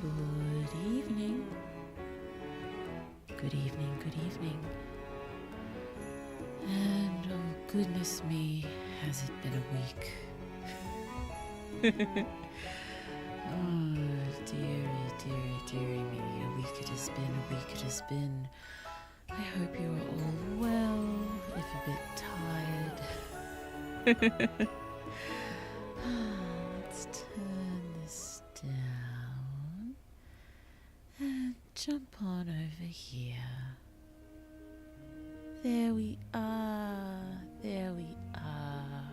Good evening. Good evening, good evening. And oh goodness me, has it been a week? Oh dearie me, a week it has been, a week it has been. I hope you are all well, if a bit tired. Let's turn this down and jump on over here. There we are, there we are.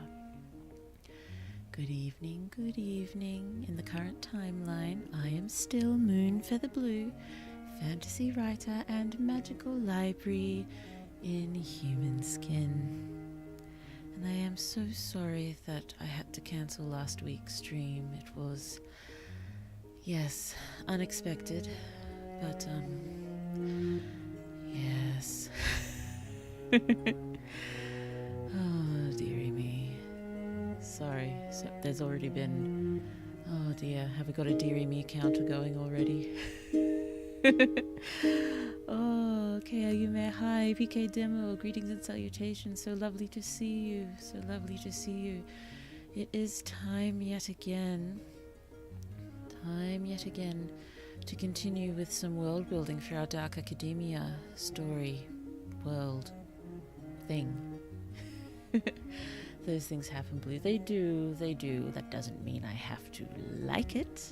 Good evening, good evening. In the current timeline, I am still moonfeatherblue, fantasy writer and magical library in human skin. And I am so sorry that I had to cancel last week's stream. It was, yes, unexpected, but yes. Oh dearie me. Sorry, so there's already been, oh dear, have we got a dearie me counter going already? Oh, okay, Ayume, hi, PK Demo, greetings and salutations, so lovely to see you, so lovely to see you. It is time yet again to continue with some world building for our Dark Academia story, world, thing. Those things happen, Blue. They do. That doesn't mean I have to like it.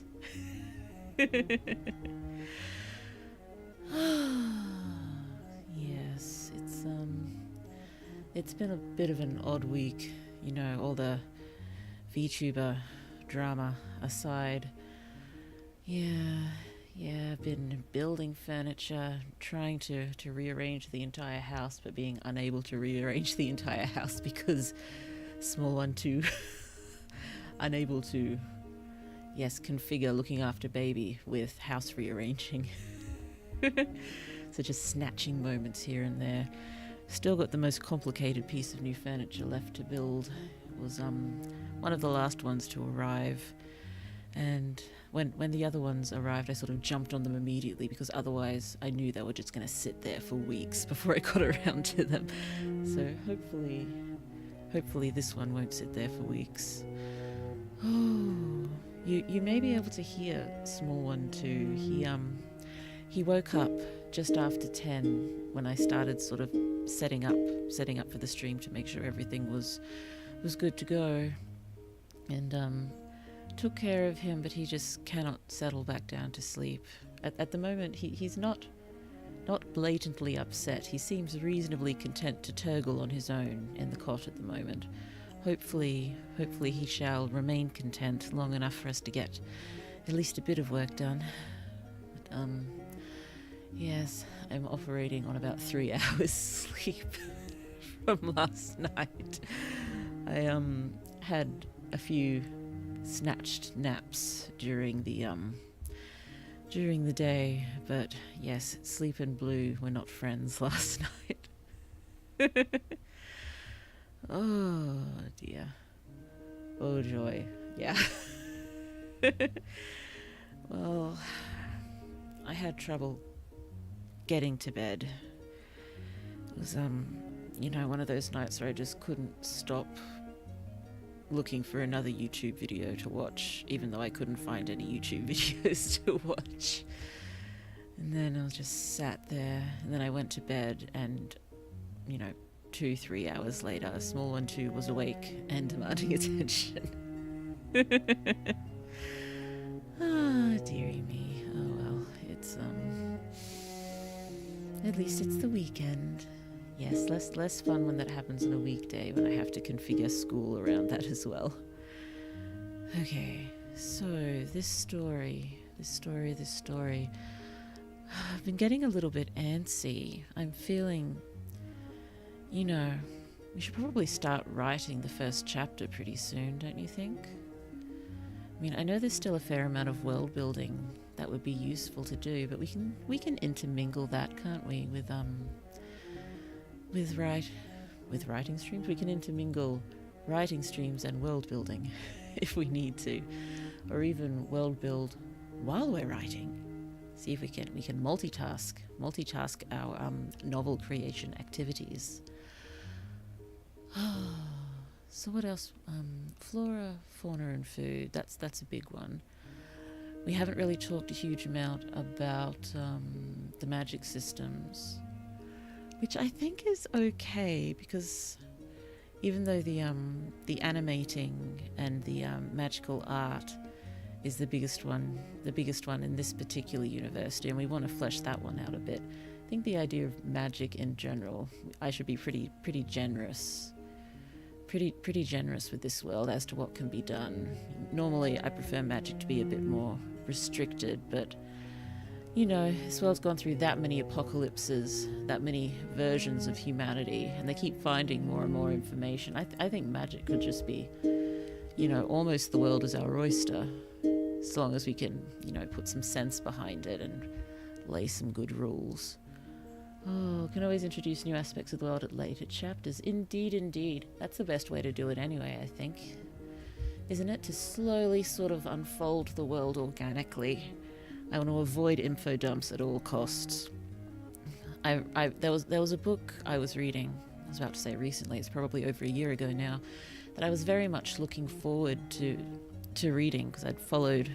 Yes, it's been a bit of an odd week, you know, all the VTuber drama aside. Yeah, I've been building furniture, trying to rearrange the entire house, but being unable to rearrange the entire house because small one too unable to, yes, configure looking after baby with house rearranging. So just snatching moments here and there. Still got the most complicated piece of new furniture left to build. It was one of the last ones to arrive, and when the other ones arrived, I sort of jumped on them immediately because otherwise I knew they were just going to sit there for weeks before I got around to them. So hopefully this one won't sit there for weeks. Oh, you may be able to hear small one too. He woke up just after 10 when I started sort of setting up for the stream to make sure everything was good to go, and took care of him, but he just cannot settle back down to sleep. At the moment, he's not blatantly upset. He seems reasonably content to turgle on his own in the cot at the moment. Hopefully he shall remain content long enough for us to get at least a bit of work done. But, yes, I'm operating on about 3 hours sleep from last night. I had a few snatched naps during the day, but yes, sleep and Blue were not friends last night. Oh dear. Oh joy. Yeah. Well, I had trouble getting to bed. It was one of those nights where I just couldn't stop looking for another YouTube video to watch, even though I couldn't find any YouTube videos to watch. And then I just sat there, and then I went to bed, and 2-3 hours later, small one too was awake and demanding attention. Ah, dearie me. Oh well, it's at least it's the weekend. Yes, less fun when that happens on a weekday, when I have to configure school around that as well. Okay, so this story. I've been getting a little bit antsy. I'm feeling, we should probably start writing the first chapter pretty soon, don't you think? I mean, I know there's still a fair amount of world building that would be useful to do, but we can intermingle that, can't we, with writing streams? We can intermingle writing streams and world building if we need to, or even world build while we're writing. See if we can multitask our novel creation activities. So what else? Flora, fauna, and food. That's a big one. We haven't really talked a huge amount about the magic systems, which I think is okay, because even though the animating and the magical art is the biggest one in this particular university, and we want to flesh that one out a bit. I think the idea of magic in general, I should be pretty generous with this world as to what can be done. Normally, I prefer magic to be a bit more restricted, but you know, this world's gone through that many apocalypses, that many versions of humanity, and they keep finding more and more information. I think magic could just be, you know, almost the world is our oyster, as long as we can, you know, put some sense behind it and lay some good rules. Oh, can always introduce new aspects of the world at later chapters. Indeed. That's the best way to do it anyway, I think. Isn't it? To slowly sort of unfold the world organically. I want to avoid info dumps at all costs. There was a book I was reading, I was about to say recently, it's probably over a year ago now, that I was very much looking forward to reading, because I'd followed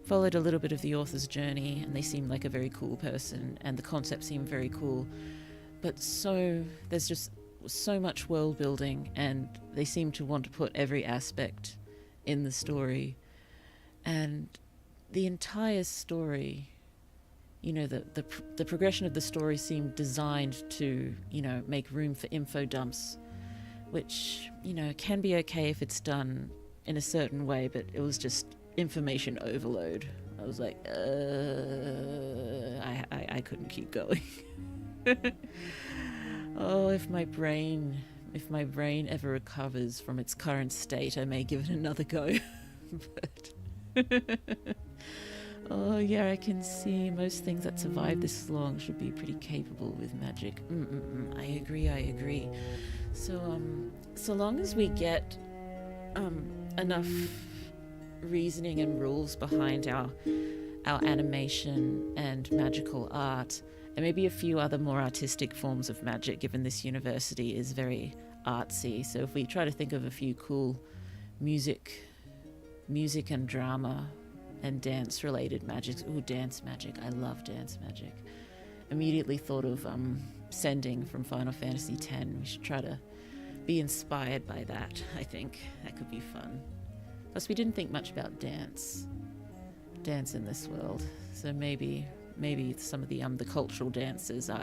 a little bit of the author's journey, and they seemed like a very cool person, and the concept seemed very cool. But there's just so much world building, and they seem to want to put every aspect in the story. And the entire story, you know, the progression of the story seemed designed to, you know, make room for info dumps, which, you know, can be okay if it's done in a certain way, but it was just information overload. I was like, I couldn't keep going. Oh, if my brain ever recovers from its current state, I may give it another go. But oh yeah, I can see most things that survive this long should be pretty capable with magic. I agree. So long as we get enough reasoning and rules behind our animation and magical art, and maybe a few other more artistic forms of magic, given this university is very artsy. So if we try to think of a few cool music and drama and dance related magics. Ooh, dance magic. I love dance magic. Immediately thought of Sending from Final Fantasy X. We should try to be inspired by that. I think that could be fun. Plus, we didn't think much about dance in this world, so maybe some of the cultural dances are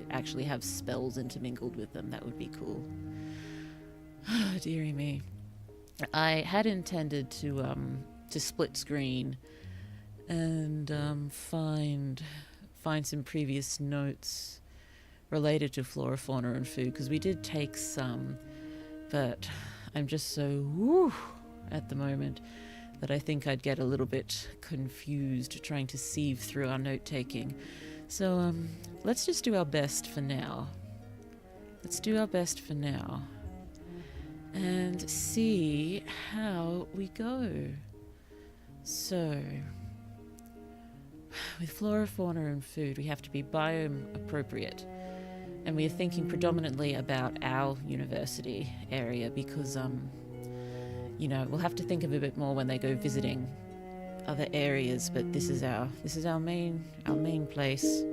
actually have spells intermingled with them. That would be cool. Oh, dearie me. I had intended to split screen and find some previous notes related to flora, fauna, and food, because we did take some, but I'm just so woo at the moment that I think I'd get a little bit confused trying to sieve through our note-taking. So let's just do our best for now. And see how we go. So, with flora, fauna, and food, we have to be biome-appropriate. And we are thinking predominantly about our university area because, you know, we'll have to think of a bit more when they go visiting other areas, but this is our main place.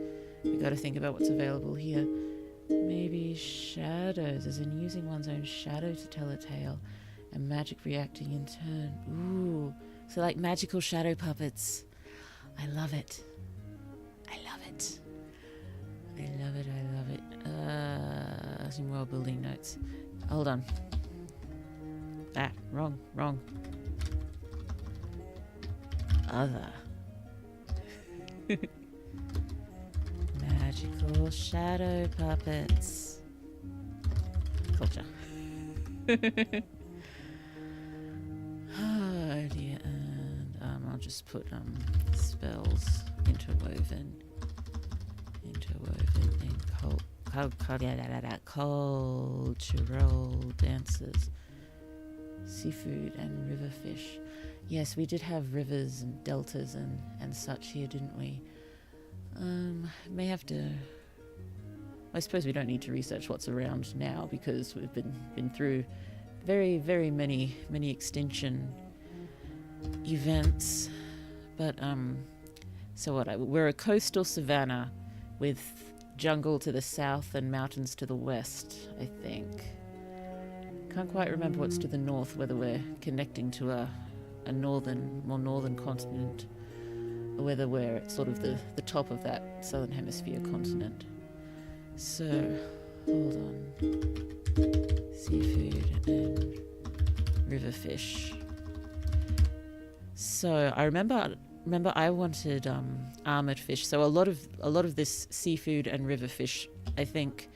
We got to think about what's available here. Maybe shadows, as in using one's own shadow to tell a tale, and magic reacting in turn. Ooh, so like magical shadow puppets. I love it. Some world building notes. Hold on. Wrong. Other. Magical shadow puppets. Culture. Oh dear, and I'll just put spells interwoven in cultural dances. Seafood and river fish. Yes, we did have rivers and deltas and such here, didn't we? May have to... I suppose we don't need to research what's around now because we've been through very, very many extinction events. But, so what? We're a coastal savanna with jungle to the south and mountains to the west, I think. Can't quite remember what's to the north, whether we're connecting to a more northern continent, or whether we're at sort of the top of that southern hemisphere continent. So, hold on. Seafood and river fish. So I remember I wanted armored fish. So a lot of this seafood and river fish, I think.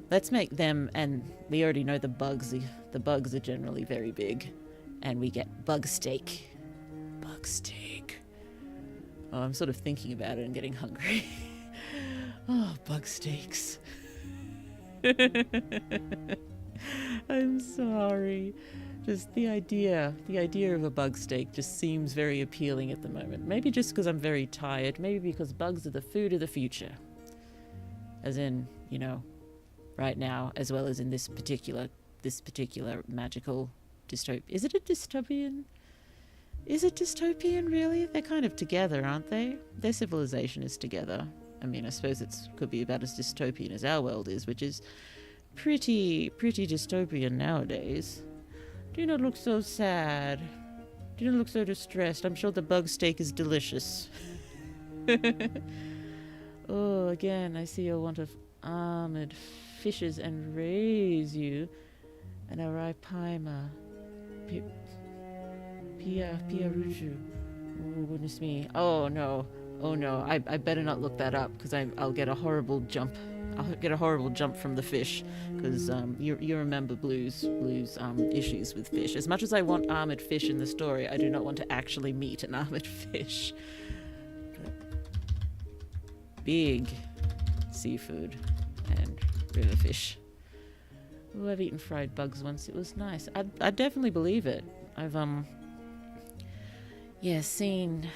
Let's make them, and we already know the bugs. The bugs are generally very big, and we get bug steak. Bug steak. Oh, I'm sort of thinking about it and getting hungry. Oh, bug steaks. I'm sorry. Just the idea of a bug steak just seems very appealing at the moment. Maybe just because I'm very tired. Maybe because bugs are the food of the future. As in, you know, right now, as well as in this particular magical dystopia. Is it a dystopian? Is it dystopian, really? They're kind of together, aren't they? Their civilization is together. I mean, I suppose it could be about as dystopian as our world is, which is pretty dystopian nowadays. Do not look so sad. Do not look so distressed. I'm sure the bug steak is delicious. Oh, again, I see your want of armored fishes and raise you. And Araipaima. Piaruju. Oh, goodness me. Oh, no. I better not look that up, because I'll get a horrible jump. I'll get a horrible jump from the fish, because you remember Blue's issues with fish. As much as I want armored fish in the story, I do not want to actually meet an armored fish. But big seafood and river fish. Oh, I've eaten fried bugs once. It was nice. I'd definitely believe it. I've seen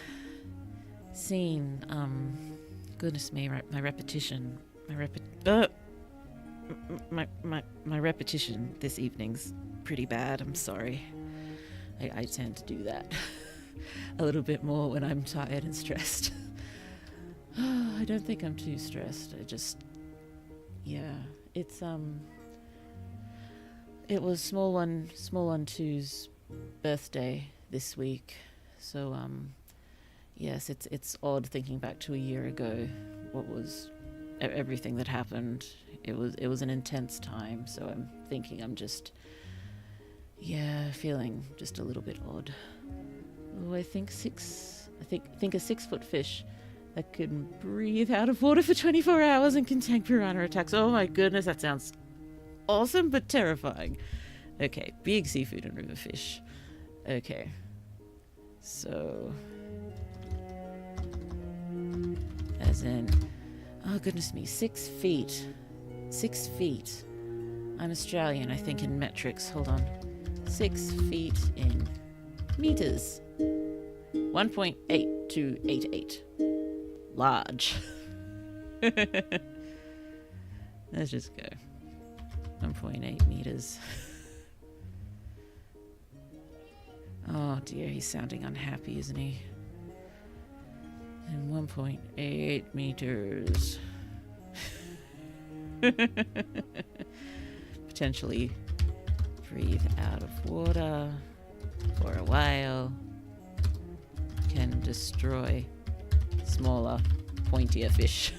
goodness me, my repetition. My repetition this evening's pretty bad. I'm sorry. I tend to do that a little bit more when I'm tired and stressed. I don't think I'm too stressed. It was small one two's birthday this week, so yes, it's odd thinking back to a year ago. What was everything that happened? It was an intense time, so I'm thinking I'm just feeling just a little bit odd. Oh, I think a 6 foot fish that can breathe out of water for 24 hours and can tank piranha attacks. Oh my goodness, that sounds awesome but terrifying. Okay, big seafood and river fish. Okay, so as in, oh goodness me, 6 feet. 6 feet. I'm Australian, I think, in metrics. Hold on. 6 feet in meters. 1.8288. Large. Let's just go. 1.8 meters. Oh dear, he's sounding unhappy, isn't he? And 1.8 meters. Potentially breathe out of water for a while. Can destroy smaller, pointier fish.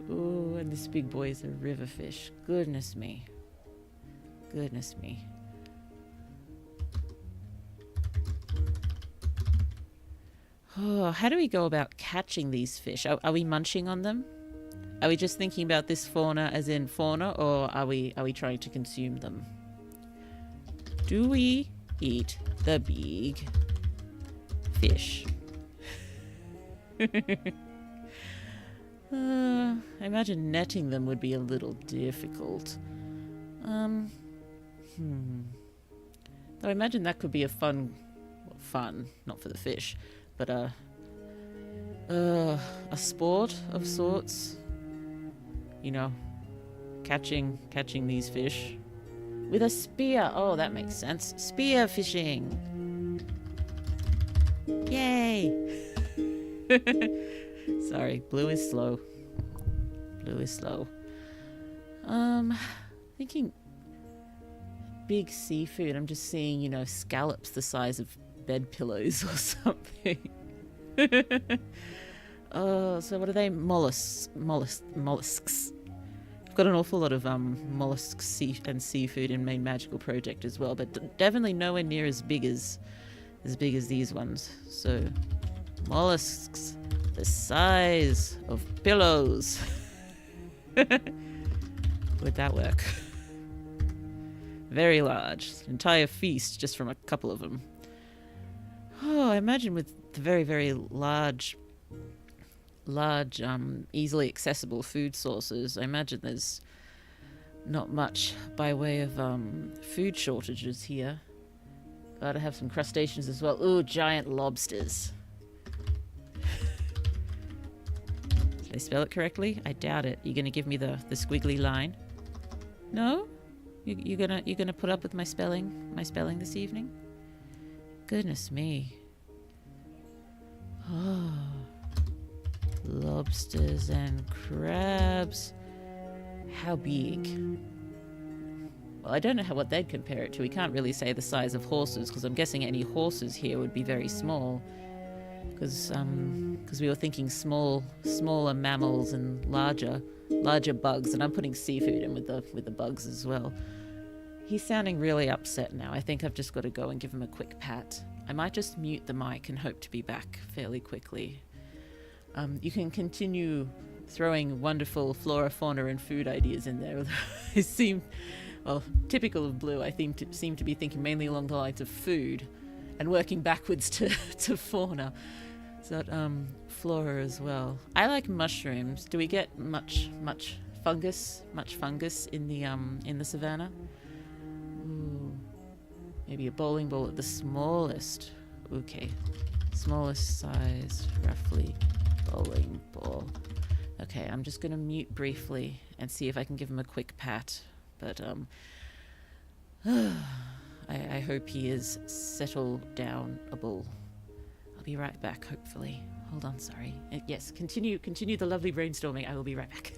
Ooh, and this big boy is a river fish. Goodness me. Goodness me. Oh, how do we go about catching these fish? Are we munching on them? Are we just thinking about this fauna as in fauna, or are we trying to consume them? Do we eat the big fish? I imagine netting them would be a little difficult. Though I imagine that could be a fun, not for the fish, but a sport of sorts. You know, catching these fish with a spear. Oh, that makes sense. Spear fishing. Yay! Sorry, blue is slow. Thinking big seafood. I'm just seeing, you know, scallops the size of bed pillows or something. Oh, so what are they? Mollusks. I've got an awful lot of mollusks and seafood in main magical project as well, but definitely nowhere near as big as these ones. So mollusks the size of pillows. Would that work? Very large. Entire feast just from a couple of them. Oh, I imagine with the very, very large, easily accessible food sources, I imagine there's not much by way of food shortages here. Gotta have some crustaceans as well. Ooh, giant lobsters. Did I spell it correctly? I doubt it. You're gonna give me the squiggly line? No? You're gonna put up with my spelling this evening? Goodness me. Oh, lobsters and crabs. How big? Well, I don't know what they'd compare it to. We can't really say the size of horses, because I'm guessing any horses here would be very small. Because we were thinking smaller mammals and larger bugs, and I'm putting seafood in with the bugs as well. He's sounding really upset now. I think I've just got to go and give him a quick pat. I might just mute the mic and hope to be back fairly quickly. You can continue throwing wonderful flora, fauna, and food ideas in there. It seemed, well, typical of Blue. I seem to be thinking mainly along the lines of food, and working backwards to fauna. So flora as well. I like mushrooms. Do we get much fungus? Much fungus in the savannah? Ooh, maybe a bowling ball at the smallest. Okay, smallest size, roughly, bowling ball. Okay, I'm just gonna mute briefly and see if I can give him a quick pat. But I hope he is settled down-able. I'll be right back, hopefully. Hold on, sorry. Yes, continue the lovely brainstorming. I will be right back.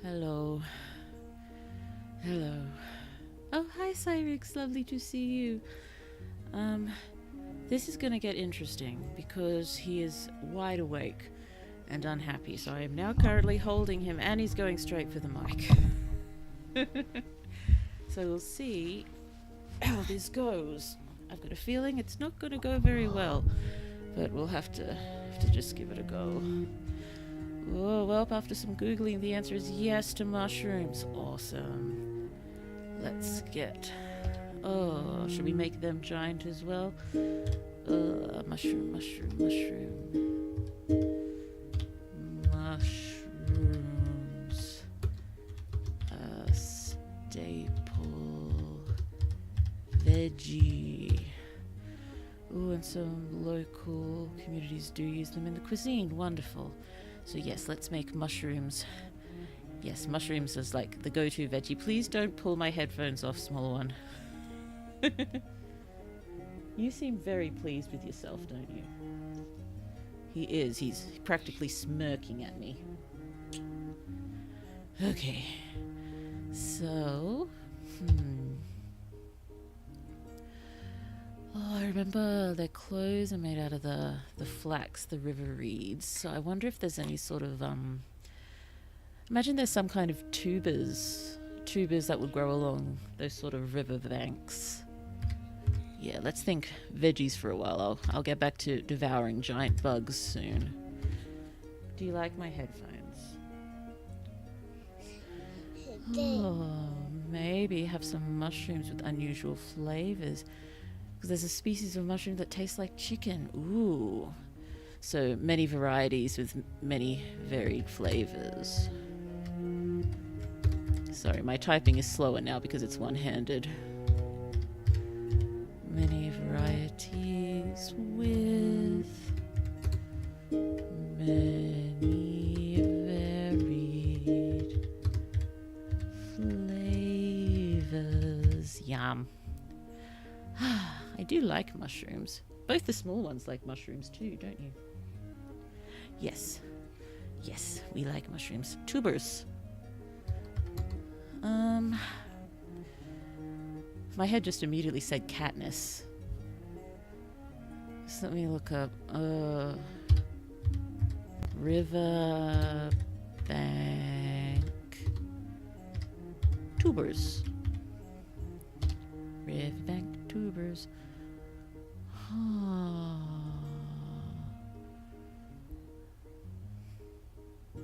Hello. Oh, hi, Cyrix. Lovely to see you. This is gonna get interesting because he is wide awake and unhappy. So I am now currently holding him, and he's going straight for the mic. So we'll see how this goes. I've got a feeling it's not gonna go very well, but we'll have to just give it a go. Oh, well, after some Googling, the answer is yes to mushrooms. Awesome. Let's get Oh, should we make them giant as well? Mushroom. Mushrooms. Staple. Veggie. Ooh, and some local communities do use them in the cuisine. Wonderful. So yes, let's make mushrooms. Yes, mushrooms is like the go-to veggie. Please don't pull my headphones off, small one. You seem very pleased with yourself, don't you? He is. He's practically smirking at me. Okay. So... Oh, I remember their clothes are made out of the flax, the river reeds. So I wonder if there's any sort of... Imagine there's some kind of tubers that would grow along those sort of river banks. Yeah, let's think veggies for a while. I'll get back to devouring giant bugs soon. Do you like my headphones? Oh, maybe have some mushrooms with unusual flavors. Because there's a species of mushroom that tastes like chicken. Ooh. So many varieties with many varied flavors. Sorry, my typing is slower now because it's one-handed. Many varieties with many varied flavors. Yum. I do like mushrooms. Both the small ones like mushrooms too, don't you? Yes. Yes, we like mushrooms. Tubers. My head just immediately said Katniss. So let me look up. River bank tubers. River bank tubers.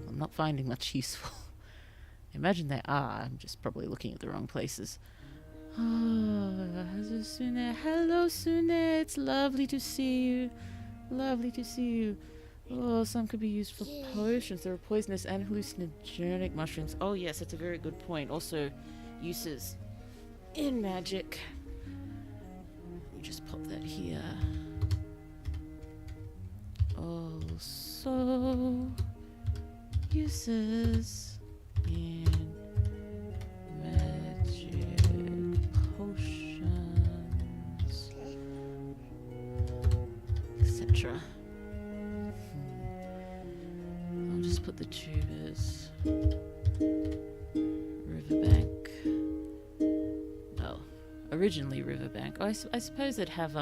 I'm not finding much useful. I imagine they are. I'm just probably looking at the wrong places. Sune. Hello, Sune. It's lovely to see you. Lovely to see you. Oh, some could be used for potions. There are poisonous and hallucinogenic mushrooms. Oh, yes, that's a very good point. Also, uses in magic. Let me just pop that here. Also, uses in magic potions, etc. I'll just put the tubers. Riverbank. Oh, originally Riverbank. Oh, I suppose they'd have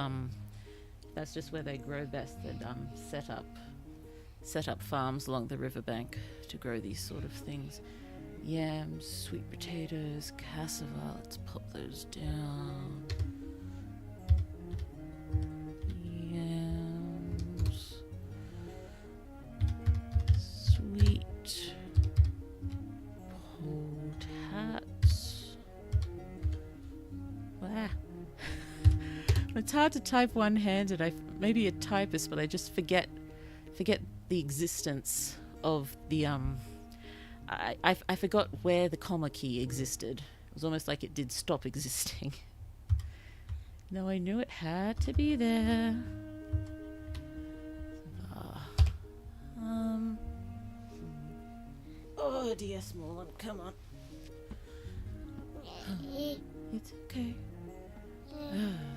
that's just where they grow best. They'd set up farms along the riverbank to grow these sort of things. Yams, sweet potatoes, cassava. Let's pop those down. Yams, sweet potats. Wow. It's hard to type one-handed. Maybe a typist, but I just forget the existence of the I forgot where the comma key existed. It was almost like it did stop existing. No, I knew it had to be there. Oh dear, small one, come on. It's okay.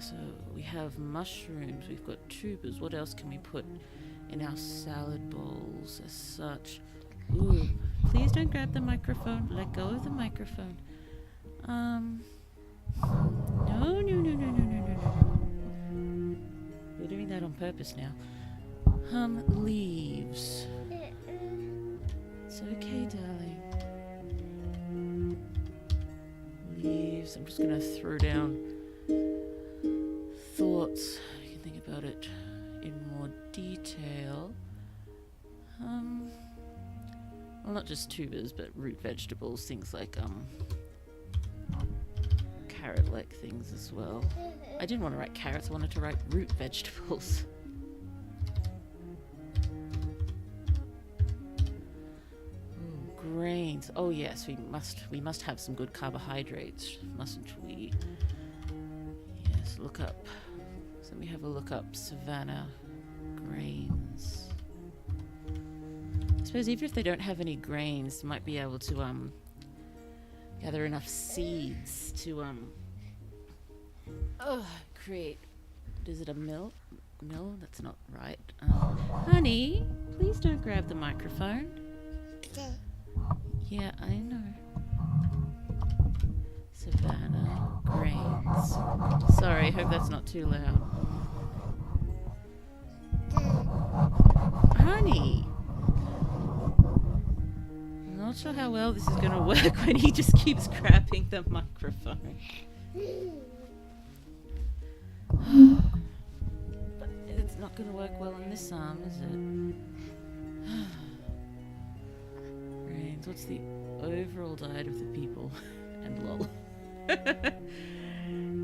So we have mushrooms, we've got tubers. What else can we put in our salad bowls as such? Ooh, please don't grab the microphone. Let go of the microphone. No. You're doing that on purpose now. Leaves. It's okay, darling. Leaves. I'm just gonna throw down thoughts. You can think about it in more detail. Well, not just tubers, but root vegetables, things like carrot-like things as well. I didn't want to write carrots, I wanted to write root vegetables. Ooh, grains. Oh yes, we must have some good carbohydrates, mustn't we? Yes, look up. So let me have a look up Savannah grains. I suppose even if they don't have any grains, they might be able to gather enough seeds to create. Is it a mill? No, that's not right. Honey, please don't grab the microphone. Yeah, I know. Savannah grains. Sorry, hope that's not too loud. Honey! I'm not sure how well this is going to work when he just keeps grabbing the microphone. But it's not going to work well on this arm, is it? Brains. What's the overall diet of the people? And lol.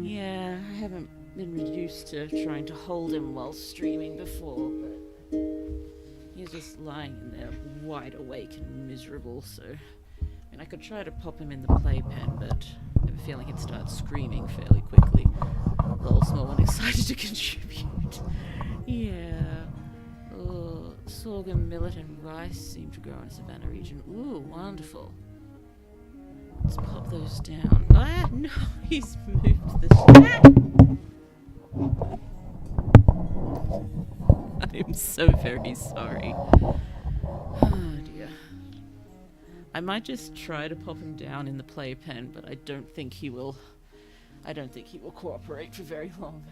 Yeah, I haven't been reduced to trying to hold him while streaming before, but he's just lying in there wide awake and miserable, so I mean I could try to pop him in the playpen, but I have a feeling he'd start screaming fairly quickly. Lol, small one excited to contribute. Yeah. Oh, sorghum, millet and rice seem to grow in the Savannah region. Ooh, wonderful. Let's pop those down. Ah, no, he's moved the... I'm so very sorry. Oh dear. I might just try to pop him down in the playpen, but I don't think he will cooperate for very long.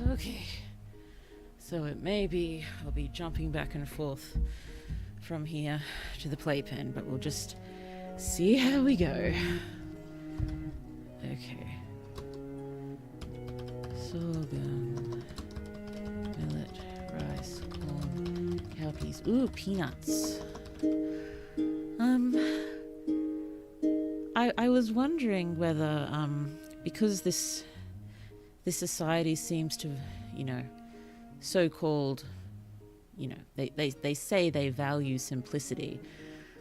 Okay, so it may be I'll be jumping back and forth from here to the playpen, but we'll just see how we go. Okay. Sorghum, millet, rice, corn, cowpeas. Ooh, peanuts. I was wondering whether because this society seems to, so-called, they say they value simplicity.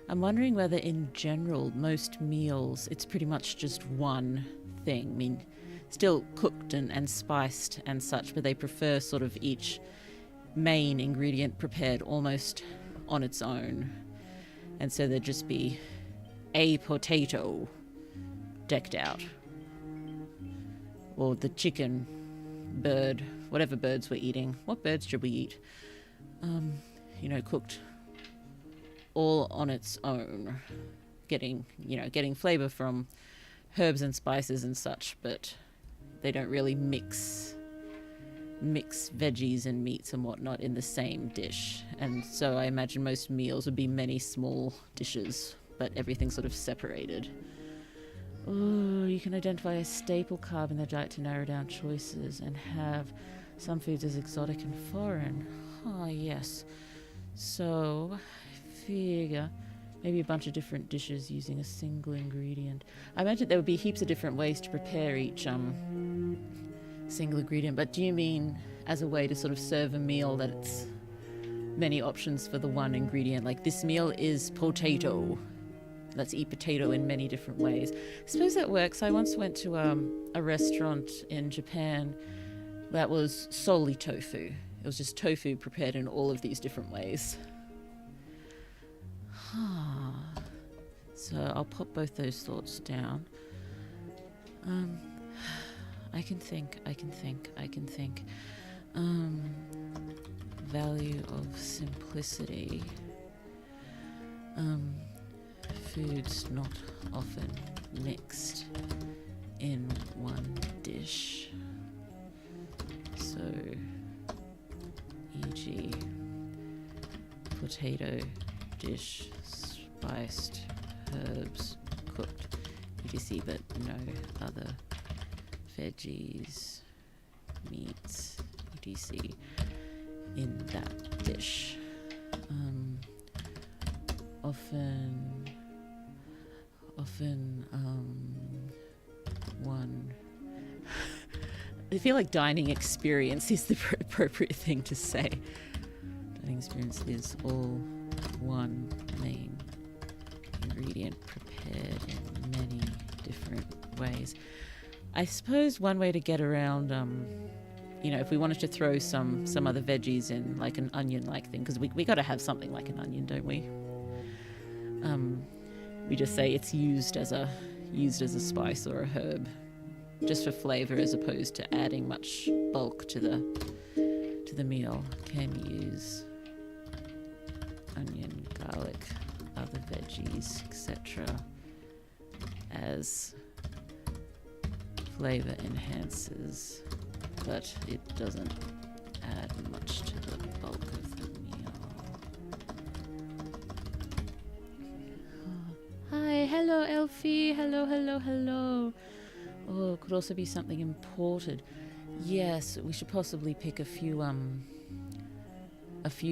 I'm wondering whether in general, most meals, it's pretty much just one thing. I mean, still cooked and spiced and such, but they prefer sort of each main ingredient prepared almost on its own. And so there'd just be a potato decked out. Or the chicken, bird, whatever birds we're eating. What birds should we eat? Cooked all on its own. Getting flavor from herbs and spices and such, but they don't really mix veggies and meats and whatnot in the same dish. And so I imagine most meals would be many small dishes, but everything's sort of separated. Oh, you can identify a staple carb in the diet to narrow down choices and have some foods as exotic and foreign. Oh, yes. So, I figure maybe a bunch of different dishes using a single ingredient. I imagine there would be heaps of different ways to prepare each single ingredient, but do you mean as a way to sort of serve a meal that it's many options for the one ingredient? Like, this meal is potato. Let's eat potato in many different ways. I suppose that works. I once went to a restaurant in Japan that was solely tofu. It was just tofu prepared in all of these different ways. So I'll pop both those thoughts down. I can think. Value of simplicity. Foods not often mixed in one dish. potato dish, spiced herbs, cooked, etc., but no other veggies, meats, etc. in that dish. Often one. I feel like dining experience is the appropriate thing to say. Dining experience is all one main ingredient prepared in many different ways. I suppose one way to get around, if we wanted to throw some other veggies in, like an onion-like thing, because we got to have something like an onion, don't we? We just say it's used as a spice or a herb, just for flavor, as opposed to adding much bulk to the meal. Can use onion, garlic, other veggies, etc. as flavor enhancers, but it doesn't add much to the bulk of the meal. Hi, hello Elfie, hello. Oh, it could also be something imported. Yes, we should possibly pick a few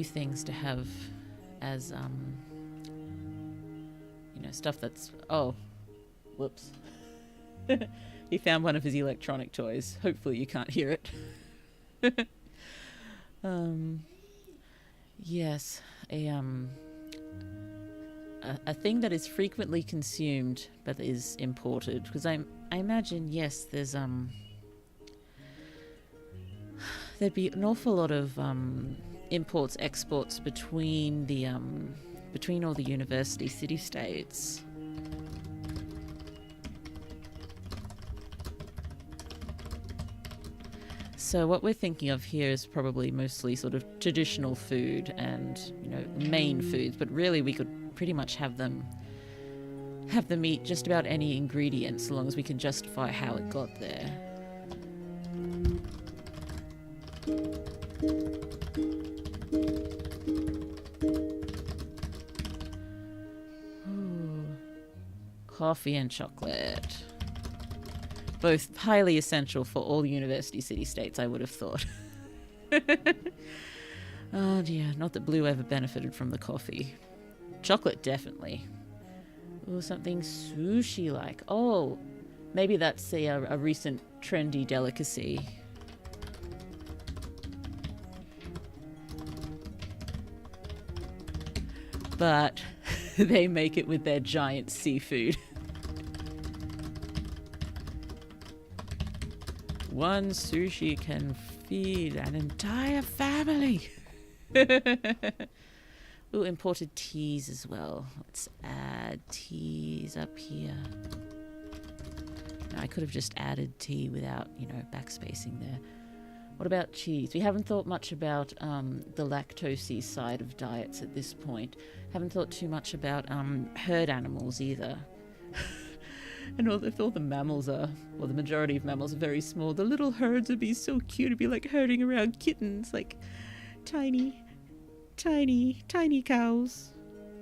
things to have as stuff that's, oh, whoops. He found one of his electronic toys. Hopefully you can't hear it. Yes, a thing that is frequently consumed but is imported, because I imagine, yes, there's there'd be an awful lot of imports, exports between all the university city-states. So what we're thinking of here is probably mostly sort of traditional food and, main foods, but really we could pretty much have them eat just about any ingredient, so long as we can justify how it got there. Ooh. Coffee and chocolate. Both highly essential for all university city-states, I would have thought. Oh dear, not that Blue ever benefited from the coffee. Chocolate, definitely. Or something sushi-like. Oh, maybe that's a recent trendy delicacy. But they make it with their giant seafood. One sushi can feed an entire family. Ooh, imported teas as well. Let's add teas up here. Now, I could have just added tea without, backspacing there. What about cheese? We haven't thought much about the lactose side of diets at this point. Haven't thought too much about herd animals either. And if all the mammals are, well, the majority of mammals are very small, the little herds would be so cute. It'd be like herding around kittens, like tiny cows.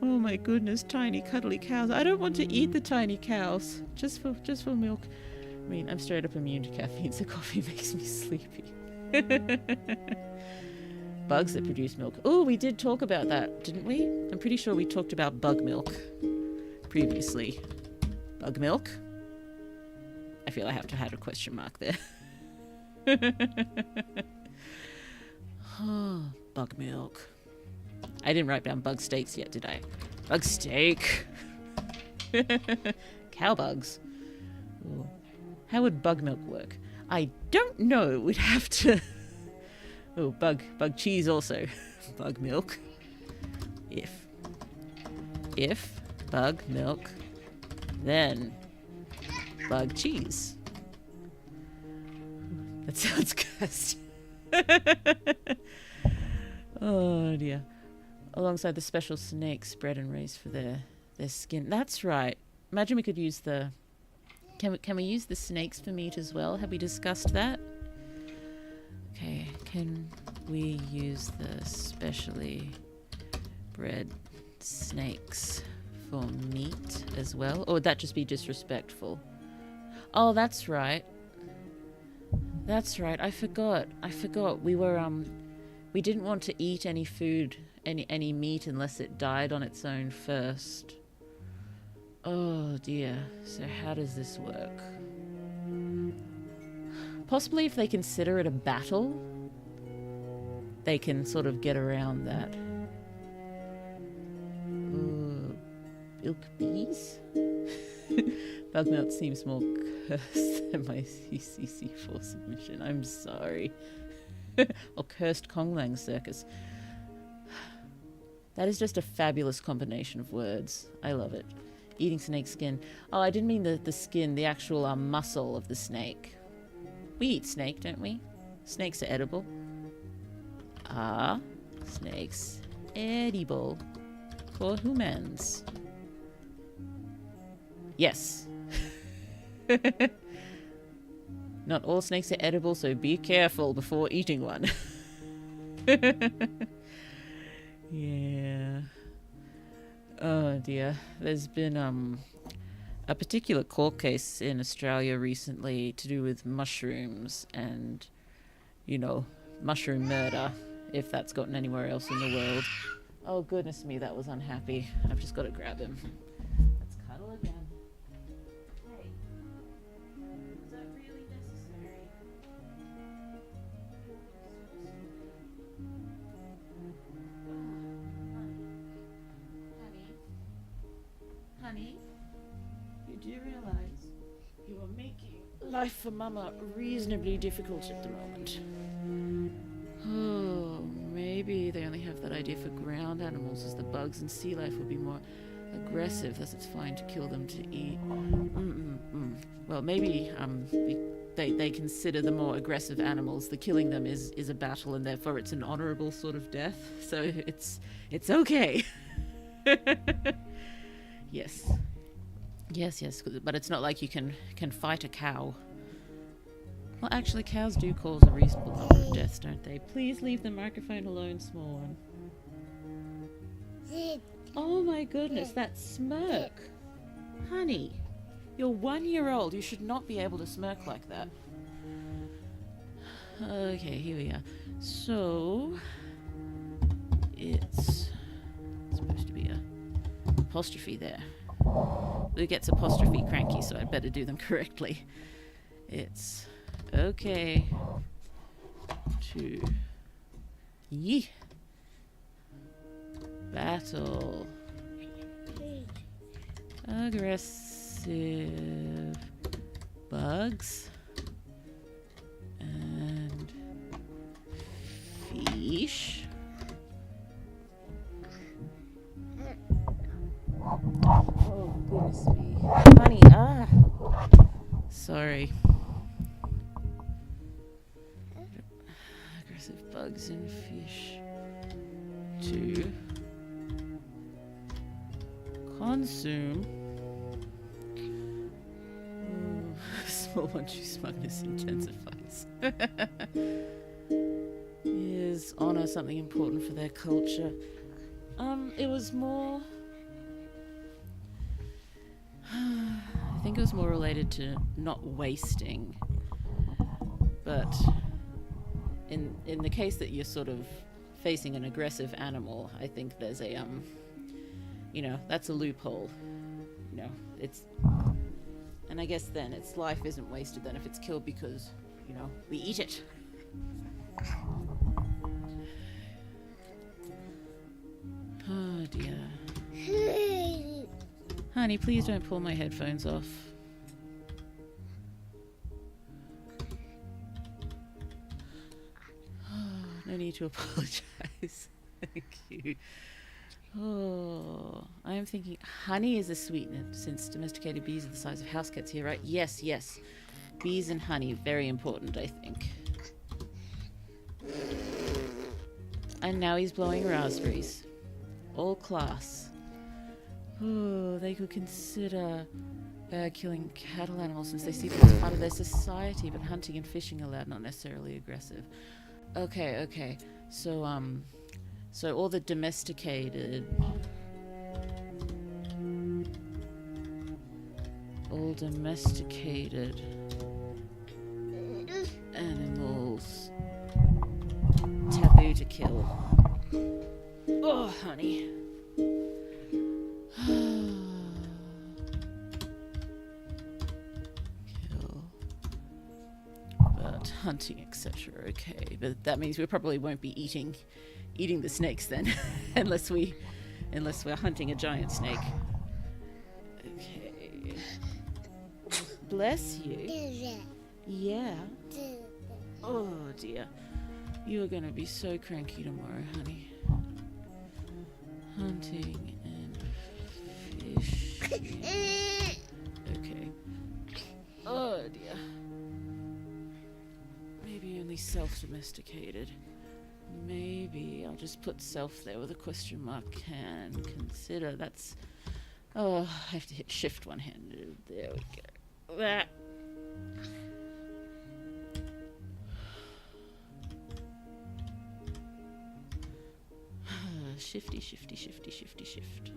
Oh my goodness, tiny cuddly cows. I don't want to eat the tiny cows, just for milk. I mean, I'm straight up immune to caffeine, so coffee makes me sleepy. Bugs that produce milk. Oh, we did talk about that, didn't we? I'm pretty sure we talked about bug milk previously. Bug milk? I feel I have to add a question mark there. Oh, bug milk. I didn't write down bug steaks yet, did I? Bug steak. Cow bugs. Ooh. How would bug milk work? I don't know. We'd have to... Oh, bug cheese also. Bug milk. If bug milk, then bug cheese. That sounds cursed. Oh dear. Alongside the special snakes bred and raised for their skin. That's right. Imagine we could use the... Can we use the snakes for meat as well? Have we discussed that? Okay. Can we use the specially bred snakes for meat as well. Or would that just be disrespectful? Oh, that's right. That's right. I forgot. We were we didn't want to eat any food, any meat unless it died on its own first. Oh dear. So how does this work? Possibly if they consider it a battle, they can sort of get around that. Ilk bees? Bugmelt seems more cursed than my CCC4 submission. I'm sorry. Or cursed Konglang circus. That is just a fabulous combination of words. I love it. Eating snake skin. Oh, I didn't mean the skin, the actual muscle of the snake. We eat snake, don't we? Snakes are edible. Ah, snakes edible for humans. Yes. Not all snakes are edible, so be careful before eating one. Yeah. Oh dear. There's been a particular court case in Australia recently to do with mushrooms and, you know, mushroom murder, if that's gotten anywhere else in the world. Oh goodness me, that was unhappy. I've just got to grab him. Let's cuddle again. Hey, was that really necessary? Honey, you do realize you are making life for Mama reasonably difficult at the moment. Oh, maybe they only have that idea for ground animals, as the bugs and sea life would be more aggressive, thus it's fine to kill them to eat. Well, maybe they consider the more aggressive animals, the killing them is a battle, and therefore it's an honourable sort of death. So it's okay. Yes, but it's not like you can fight a cow. Well, actually, cows do cause a reasonable number of deaths, don't they? Please leave the microphone alone, small one. Oh my goodness, that smirk. Honey, you're 1 year old. You should not be able to smirk like that. Okay, here we are. So, it's supposed to be a apostrophe there. Lou gets apostrophe cranky, so I'd better do them correctly. It's okay to battle aggressive bugs and fish. Oh, goodness me. Honey, sorry. Aggressive bugs and fish to consume. Small one true smugness intensifies. Is honor something important for their culture? It was more... I think it was more related to not wasting. But in the case that you're sort of facing an aggressive animal, I think there's a that's a loophole. It's, and I guess then its life isn't wasted then if it's killed because, we eat it. Oh dear. Honey, please don't pull my headphones off. No need to apologize. Thank you. Oh, I am thinking honey is a sweetener since domesticated bees are the size of house cats here, right? Yes. Bees and honey, very important, I think. And now he's blowing raspberries. All class. Oh, they could consider killing cattle animals since they see them as part of their society, but hunting and fishing allowed, not necessarily aggressive. Okay. So, So all the domesticated animals taboo to kill. Oh, honey. Kill. But hunting, etc. Okay, but that means we probably won't be eating the snakes then, unless we're hunting a giant snake. Okay. Bless you. Yeah. Oh dear. You are going to be so cranky tomorrow, honey. Hunting and fishing. Okay. Oh dear. Maybe only self-domesticated. Maybe I'll just put self there with a question mark. Can consider. That's... Oh, I have to hit shift one-handed. There we go. That. Shifty, shifty, shifty, shifty, shift.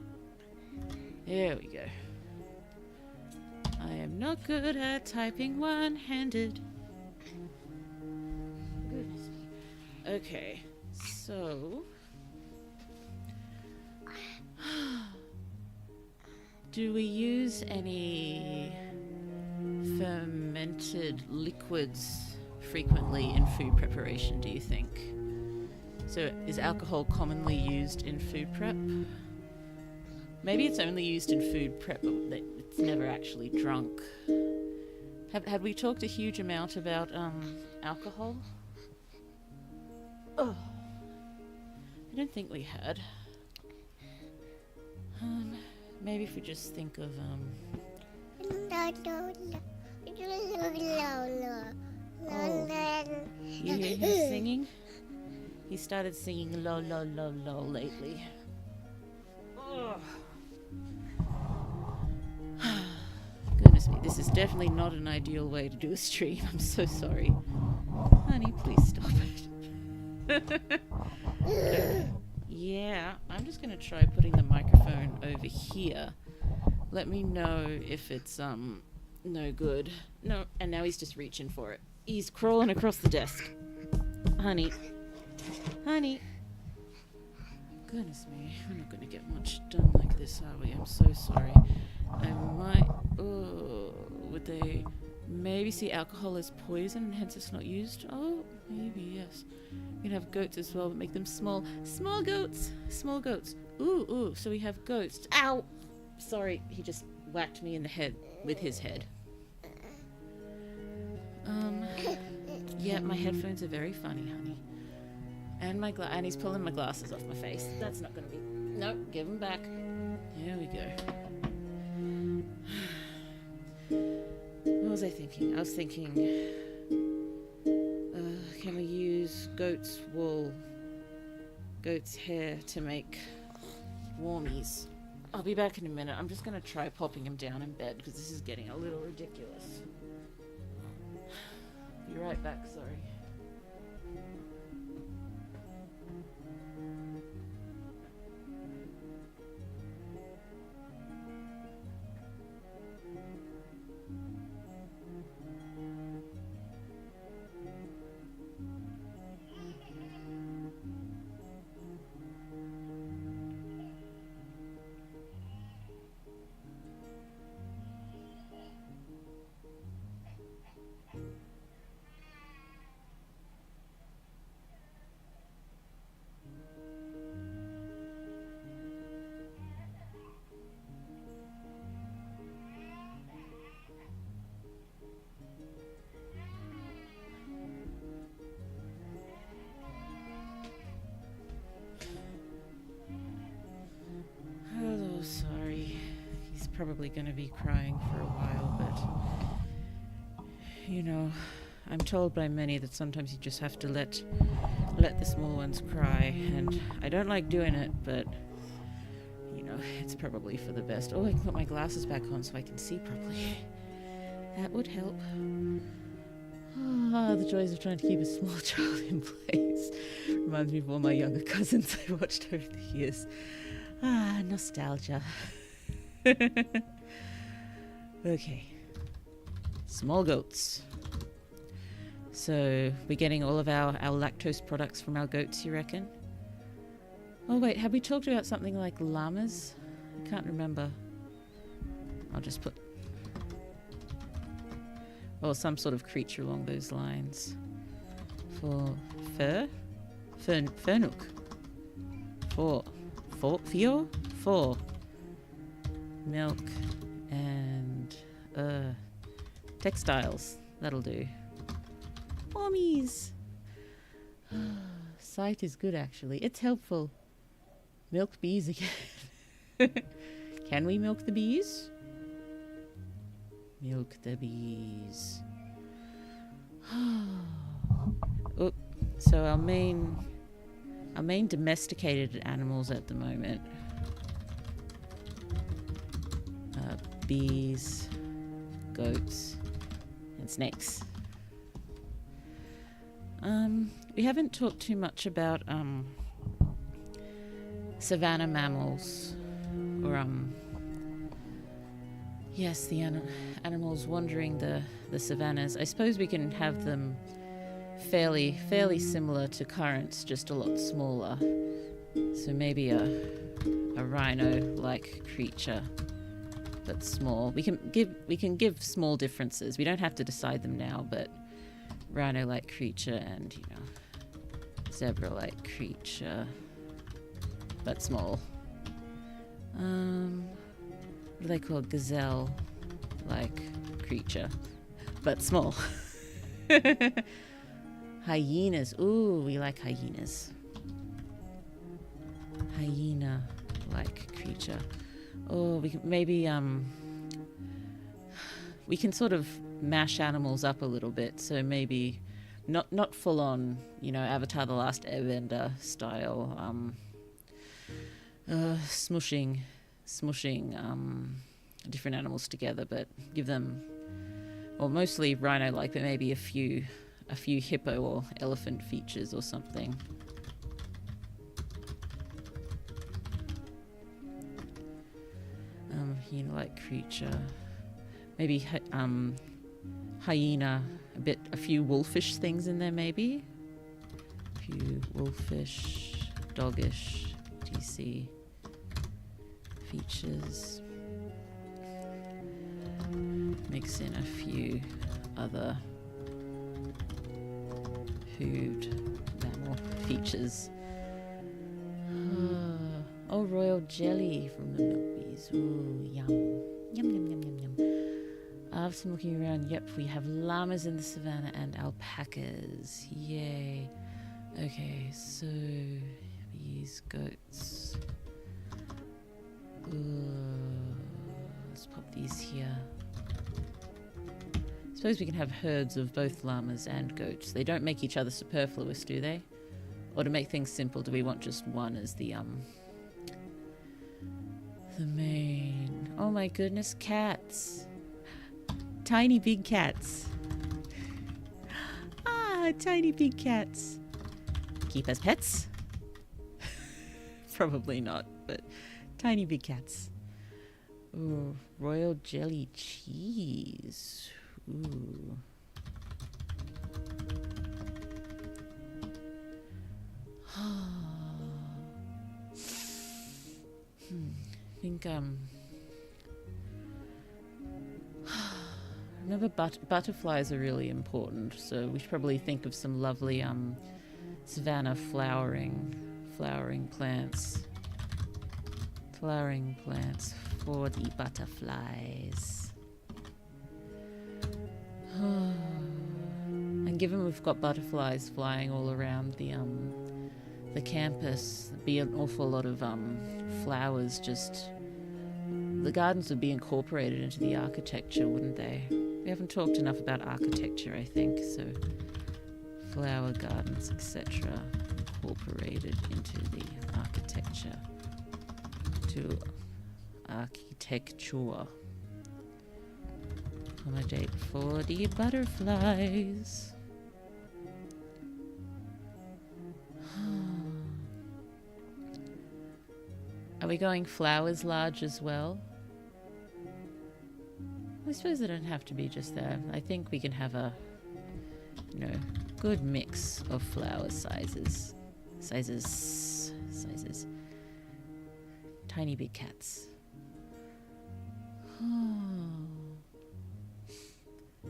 There we go. I am not good at typing one-handed. Goodness me. Okay, so... do we use any fermented liquids frequently in food preparation, do you think? So is alcohol commonly used in food prep? Maybe it's only used in food prep, but it's never actually drunk. Had we talked a huge amount about alcohol? Oh, I don't think we had. Maybe if we just think of you hear him singing? He started singing lo lo lo lo lately. Oh. Goodness me, this is definitely not an ideal way to do a stream. I'm so sorry. Honey, please stop it. Yeah, I'm just gonna try putting the microphone over here. Let me know if it's no good. No, and now he's just reaching for it. He's crawling across the desk. Honey. Honey. Goodness me, we're not going to get much done like this, are we? I'm so sorry. I might... Oh, would they maybe see alcohol as poison and hence it's not used? Oh, maybe, yes. We can have goats as well, but make them small. Small goats! Small goats. Ooh, ooh, so we have goats. Ow! Sorry, he just whacked me in the head with his head. Yeah, my headphones are very funny, honey. And and he's pulling my glasses off my face. That's not going to be... Nope, give them back. There we go. What was I thinking? I was thinking... can we use goat's wool, goat's hair to make warmies? I'll be back in a minute. I'm just going to try popping him down in bed because this is getting a little ridiculous. Be right back, sorry. Probably going to be crying for a while, but you know, I'm told by many that sometimes you just have to let the small ones cry, and I don't like doing it, but you know, it's probably for the best. Oh, I can put my glasses back on so I can see properly. That would help. Ah, the joys of trying to keep a small child in place. Reminds me of all my younger cousins I watched over the years. Ah, nostalgia. Okay. Small goats. So, we're getting all of our lactose products from our goats, you reckon? Oh wait, have we talked about something like llamas? I can't remember. I'll just put... or some sort of creature along those lines. For fur? Fernuk. For milk and textiles. That'll do. Mommies! Sight is good actually. It's helpful. Milk bees again. Can we milk the bees? Milk the bees. Oh, so our main domesticated animals at the moment. Bees, goats, and snakes. We haven't talked too much about savanna mammals, or yes, the animals wandering the savannas. I suppose we can have them fairly similar to currents, just a lot smaller. So maybe a rhino-like creature, but small. We can give small differences. We don't have to decide them now, but rhino-like creature and, you know, zebra-like creature, but small. What do they call gazelle-like creature, but small. Hyenas. Ooh, we like hyenas. Hyena-like creature. Oh, we can maybe we can sort of mash animals up a little bit, so maybe not full on, you know, Avatar: The Last Airbender style smushing different animals together, but give them, well, mostly rhino-like, but maybe a few hippo or elephant features or something. Hyena-like creature, maybe hyena, a few wolfish things in there, maybe a few wolfish, doggish, DC features. Mix in a few other food mammal features. Oh, royal jelly from the milk bees. Ooh, yum. Yum, yum, yum, yum, yum. After looking around, yep, we have llamas in the savannah and alpacas. Yay. Okay, so bees, goats. Let's pop these here. Suppose we can have herds of both llamas and goats. They don't make each other superfluous, do they? Or to make things simple, do we want just one as the main? Oh my goodness, cats. Tiny big cats. Ah, tiny big cats. Keep as pets? Probably not, but tiny big cats. Ooh, royal jelly cheese. Ooh. I think remember butterflies are really important, so we should probably think of some lovely savanna flowering plants for the butterflies. And given we've got butterflies flying all around the campus, there'd be an awful lot of flowers. Just the gardens would be incorporated into the architecture, wouldn't they? We haven't talked enough about architecture, I think, so flower gardens, etc., incorporated into the architecture. To architecture. accommodate for the butterflies. Are we going flowers large as well? I suppose they don't have to be just there. I think we can have a, good mix of flower sizes. Sizes. Tiny big cats.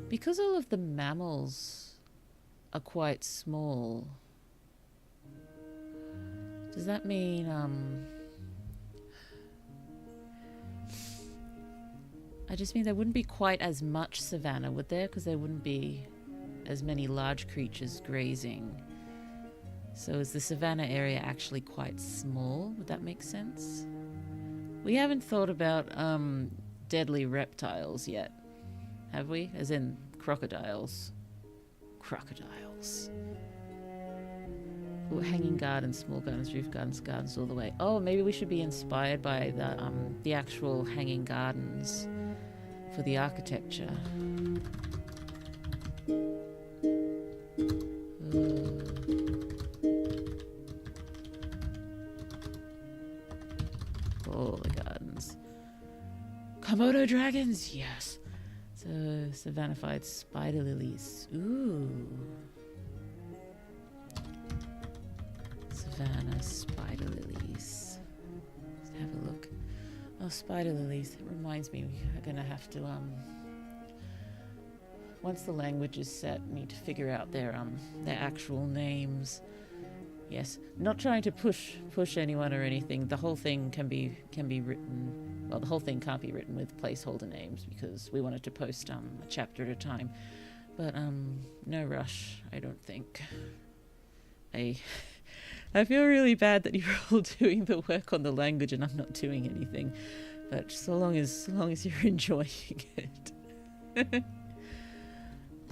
Because all of the mammals are quite small, does that mean, I just mean there wouldn't be quite as much savanna, would there? Because there wouldn't be as many large creatures grazing. So is the savanna area actually quite small? Would that make sense? We haven't thought about deadly reptiles yet, have we? As in crocodiles. Crocodiles. Ooh, hanging gardens, small gardens, roof gardens, gardens all the way. Oh, maybe we should be inspired by the actual hanging gardens for the architecture. All the gardens. Komodo dragons, yes. So savannified spider lilies. Ooh. Savannah spider lilies. Let's have a look. Oh, spider lilies. It reminds me we're gonna have to once the language is set, need to figure out their actual names. Yes, not trying to push anyone or anything. The whole thing can be written. Well, the whole thing can't be written with placeholder names because we wanted to post a chapter at a time. But no rush, I don't think. I feel really bad that you're all doing the work on the language and I'm not doing anything. But so long as you're enjoying it.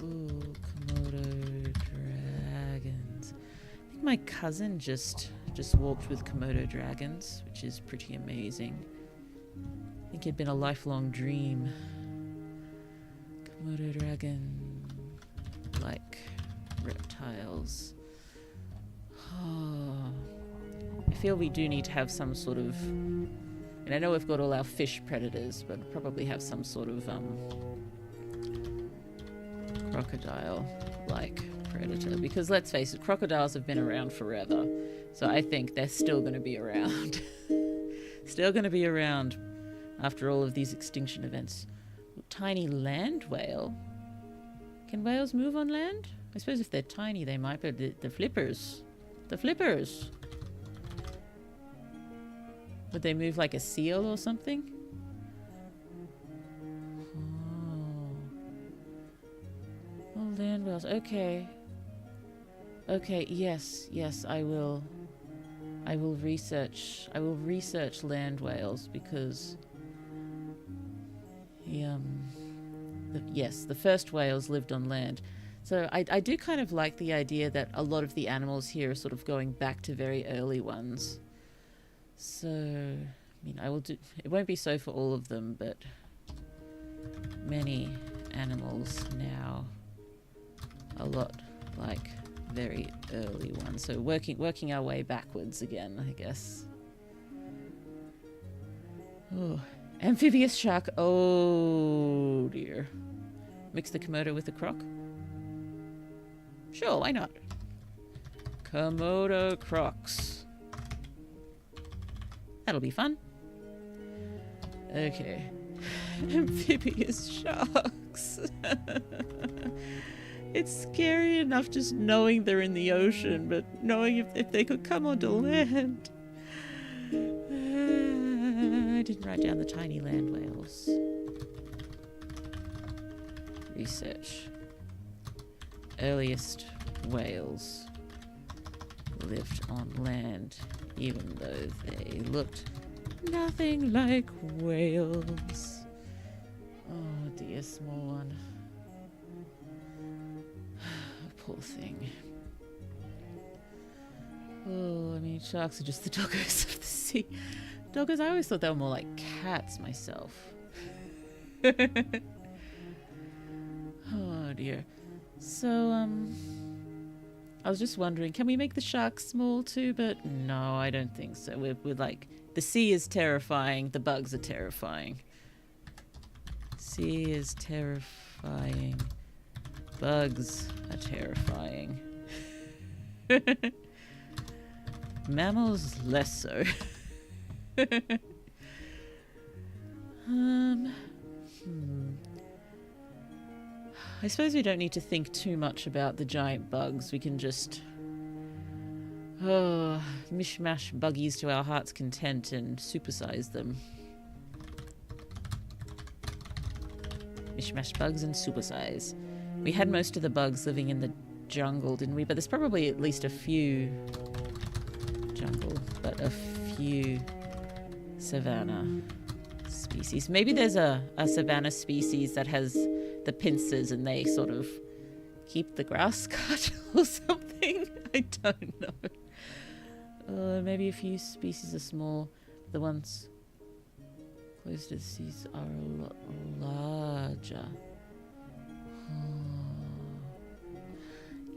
Ooh, Komodo dragons. I think my cousin just walked with Komodo dragons, which is pretty amazing. I think it'd been a lifelong dream. Komodo dragon, like reptiles. Oh, I feel we do need to have some sort of, and I know we've got all our fish predators, but probably have some sort of crocodile-like predator. Because let's face it, crocodiles have been around forever, so I think they're still going to be around. Still going to be around after all of these extinction events. Tiny land whale. Can whales move on land? I suppose if they're tiny they might, but the flippers. The flippers. Would they move like a seal or something? Oh, land whales. Okay. Okay, yes, I will research land whales because the first whales lived on land. So I do kind of like the idea that a lot of the animals here are sort of going back to very early ones. So, I mean, it won't be so for all of them, but many animals now, a lot like very early ones. So working our way backwards again, I guess. Oh, amphibious shark. Oh dear. Mix the Komodo with the croc. Sure, why not? Komodo crocs. That'll be fun. Okay. Amphibious sharks. It's scary enough just knowing they're in the ocean, but knowing if they could come onto land. I didn't write down the tiny land whales. Research. Earliest whales lived on land, even though they looked nothing like whales. Oh dear, small one. Poor thing. Oh, I mean, sharks are just the doggos of the sea. Doggos, I always thought they were more like cats myself. dear. So, I was just wondering, can we make the sharks small too? But no, I don't think so. We're like, the sea is terrifying, the bugs are terrifying. Sea is terrifying. Bugs are terrifying. Mammals, less so. I suppose we don't need to think too much about the giant bugs. We can just mishmash buggies to our heart's content and supersize them. Mishmash bugs and supersize. We had most of the bugs living in the jungle, didn't we? But there's probably at least a few savanna species. Maybe there's a savanna species that has the pincers and they sort of keep the grass cut or something. I don't know. Maybe a few species are small. The ones close to the seas are a lot larger.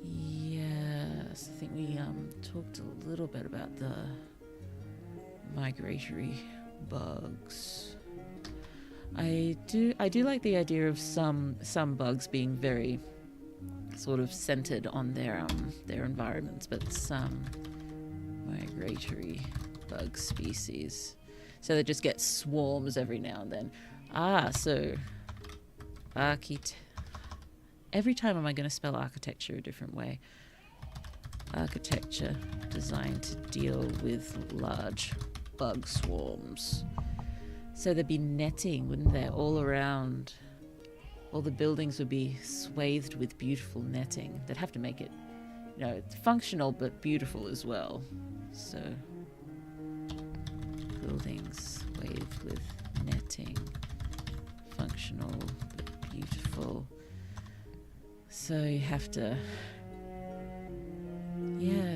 Yes, I think we talked a little bit about the migratory bugs. I do like the idea of some bugs being very sort of centered on their environments, but some migratory bug species. So they just get swarms every now and then. So every time am I going to spell architecture a different way? Architecture designed to deal with large bug swarms. So there'd be netting, wouldn't there, all around. All the buildings would be swathed with beautiful netting. They'd have to make it, functional but beautiful as well. So buildings swathed with netting, functional but beautiful. So you have to,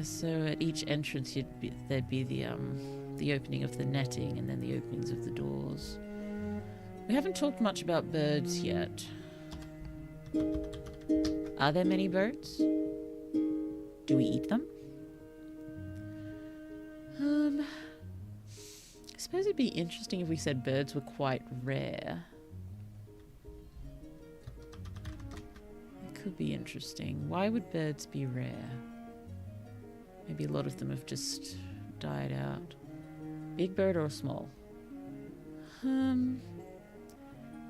so at each entrance there'd be the opening of the netting and then the openings of the doors. We haven't talked much about birds yet. Are there many birds? Do we eat them? I suppose it'd be interesting if we said birds were quite rare. It could be interesting. Why would birds be rare? Maybe a lot of them have just died out. Big bird or small?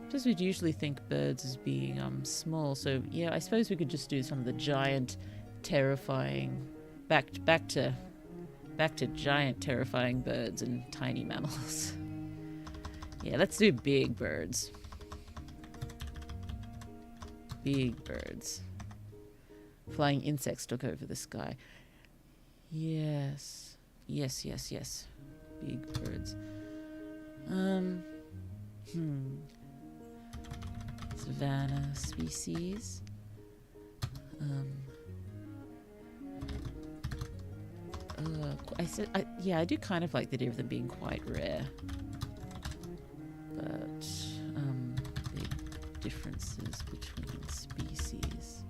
Because we'd usually think birds as being small, so yeah, I suppose we could just do some of the giant, terrifying, back to giant, terrifying birds and tiny mammals. Yeah, let's do big birds. Big birds. Flying insects took over the sky. Yes. Big birds. Savanna species. I do kind of like the idea of them being quite rare. But, big differences between species.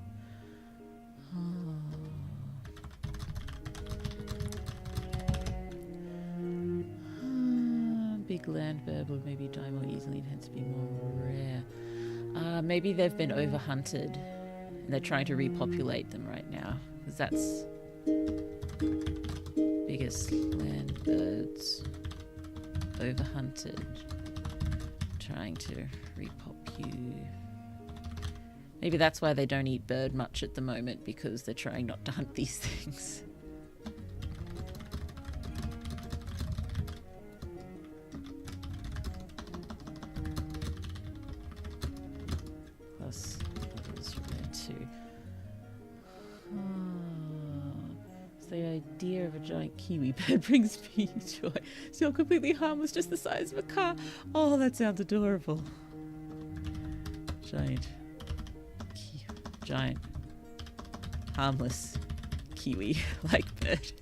Big land bird would maybe die more easily and tends to be more rare. Maybe they've been overhunted and they're trying to repopulate them right now, because that's biggest land birds overhunted, trying to repopulate. Maybe that's why they don't eat bird much at the moment, because they're trying not to hunt these things. Plus others rare too. The idea of a giant kiwi bird brings me joy. Still completely harmless, just the size of a car. Oh, that sounds adorable. Giant, harmless kiwi-like bird.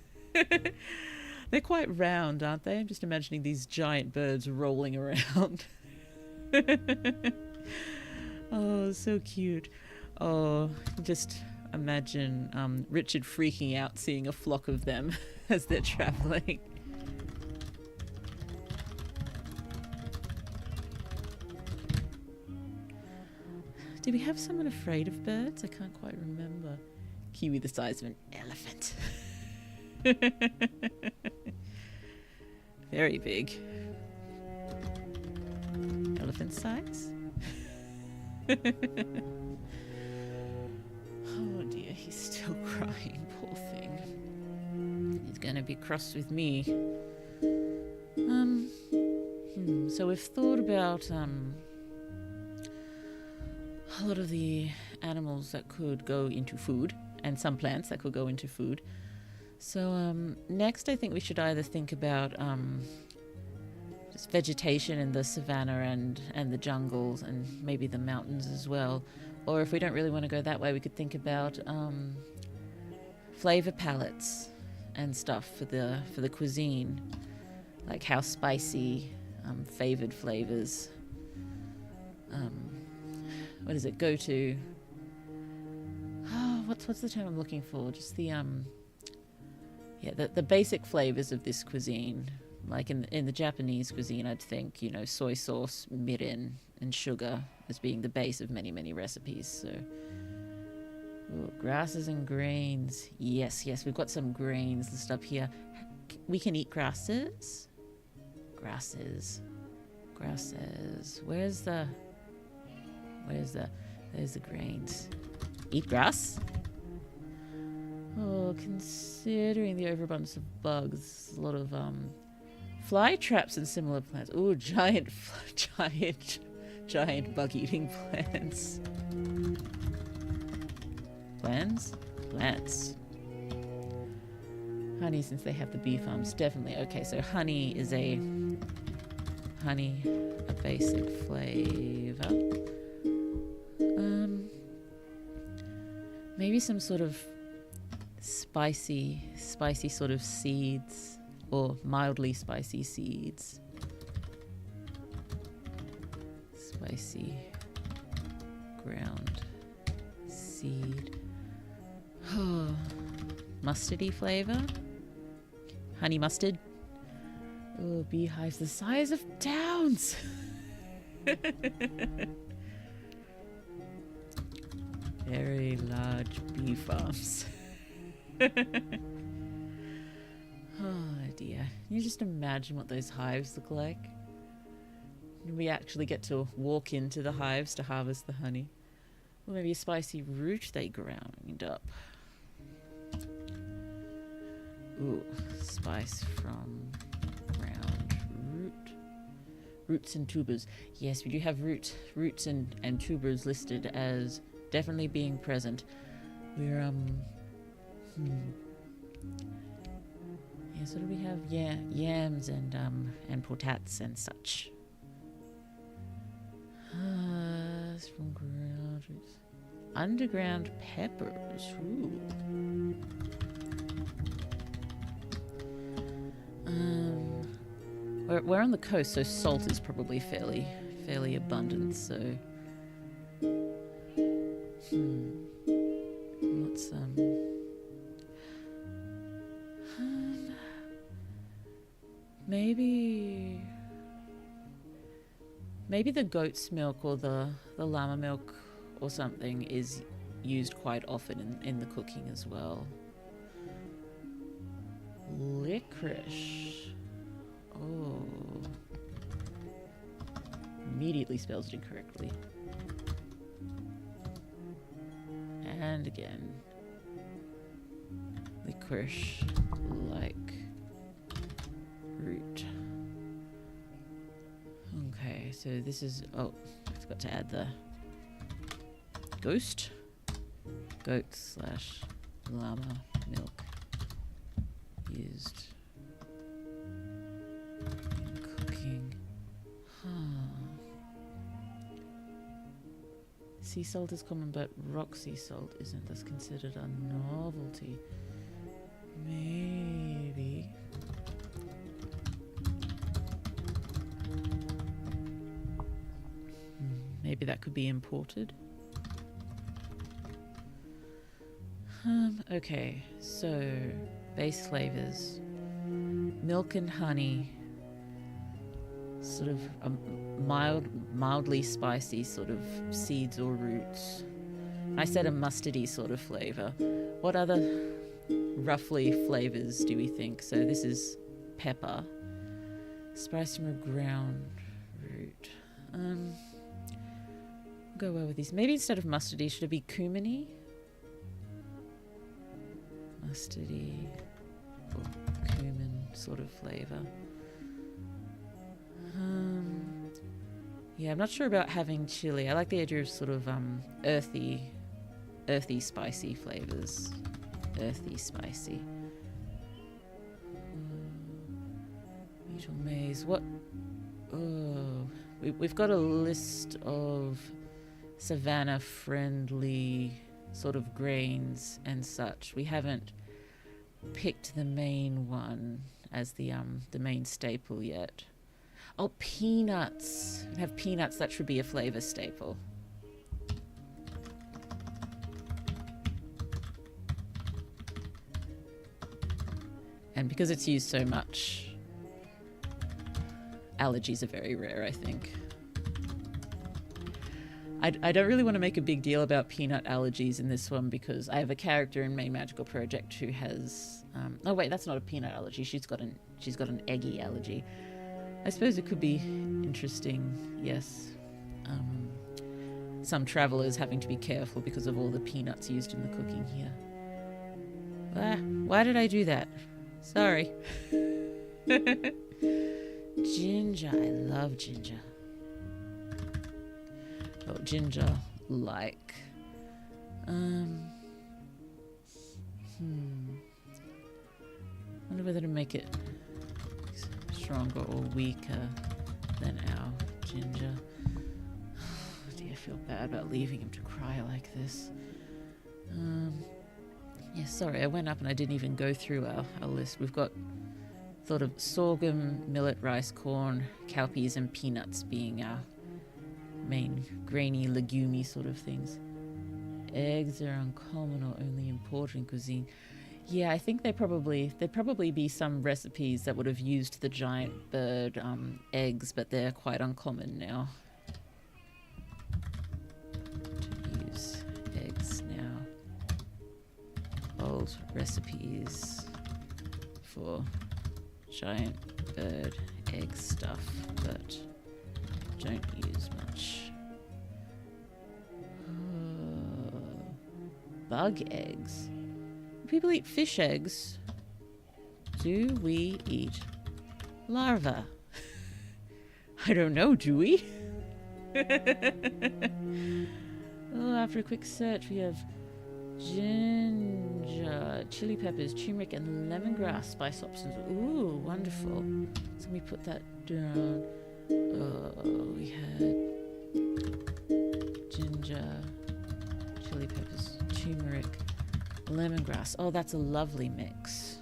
They're quite round, aren't they? I'm just imagining these giant birds rolling around. Oh, so cute. Oh, just imagine Richard freaking out seeing a flock of them as they're traveling. Do we have someone afraid of birds? I can't quite remember. Kiwi the size of an elephant. Very big. Elephant size? Oh dear, he's still crying, poor thing. He's gonna be cross with me. So we've thought about a lot of the animals that could go into food, and some plants that could go into food. So next I think we should either think about just vegetation in the savanna and the jungles and maybe the mountains as well. Or if we don't really want to go that way, we could think about flavor palettes and stuff for the cuisine, like how spicy favored flavors. What does it go to? Oh, what's the term I'm looking for? Just the the basic flavors of this cuisine. Like in the Japanese cuisine, I'd think, soy sauce, mirin, and sugar as being the base of many, many recipes. So, grasses and grains. Yes, we've got some grains listed up here. We can eat grasses. Grasses. There's the grains. Eat grass? Oh, considering the overabundance of bugs, a lot of fly traps and similar plants. Oh, giant bug-eating plants. Plants. Honey, since they have the bee farms, definitely. Okay, so honey is a basic flavor. Maybe some sort of spicy sort of seeds, or mildly spicy seeds. Spicy ground seed. Oh, mustardy flavor. Honey mustard. Oh, beehives the size of towns. Very large bee farms. Oh dear. Can you just imagine what those hives look like? We actually get to walk into the hives to harvest the honey. Or maybe a spicy root they ground up. Ooh, spice from ground root. Roots and tubers. Yes, we do have roots and tubers listed as definitely being present. We're so do we have yams and potats and such. From ground roots. Underground peppers. Ooh. We're on the coast, so salt is probably fairly abundant. So, what's maybe the goat's milk or the llama milk or something is used quite often in the cooking as well. Licorice. Oh. Immediately spells it incorrectly. And again. Licorice like root. Okay, so this is... Oh, I forgot to add the goat / llama milk used in cooking. Sea salt is common, but rock sea salt isn't. That's considered a novelty. Maybe. Maybe that could be imported. Okay, so base flavors. Milk and honey. Sort of a mildly spicy sort of seeds or roots. I said a mustardy sort of flavor. What other roughly flavors do we think? So this is pepper. Spice from a ground root. Go well with these. Maybe instead of mustardy, should it be cuminy? Mustardy or cumin sort of flavor. Yeah, I'm not sure about having chili. I like the idea of sort of earthy, spicy flavors. Earthy, spicy. Wheat or maize. What? Oh, we've got a list of savannah-friendly sort of grains and such. We haven't picked the main one as the main staple yet. Oh, peanuts. We have peanuts. That should be a flavor staple. And because it's used so much, allergies are very rare, I think. I don't really want to make a big deal about peanut allergies in this one because I have a character in Main Magical Project who has... oh wait, that's not a peanut allergy. She's got an eggy allergy. I suppose it could be interesting, yes. Some travelers having to be careful because of all the peanuts used in the cooking here. Why did I do that? Sorry. Ginger, I love ginger. Oh, ginger, like. Wonder whether to make it stronger or weaker than our ginger. Oh dear, I feel bad about leaving him to cry like this. Yeah, sorry, I went up and I didn't even go through our list. We've got sort of sorghum, millet, rice, corn, cowpeas, and peanuts being our main grainy, legumey sort of things. Eggs are uncommon or only imported in cuisine. Yeah, I think there'd probably be some recipes that would have used the giant bird eggs, but they're quite uncommon now. To use eggs now. Old recipes for giant bird egg stuff, but don't use much. Bug eggs. Do people eat fish eggs? Do we eat larvae? I don't know, do we? Oh, after a quick search, we have ginger, chili peppers, turmeric, and lemongrass spice options. Ooh, wonderful. So let me put that down. Oh, we had ginger, chili peppers, turmeric, lemongrass. Oh, that's a lovely mix.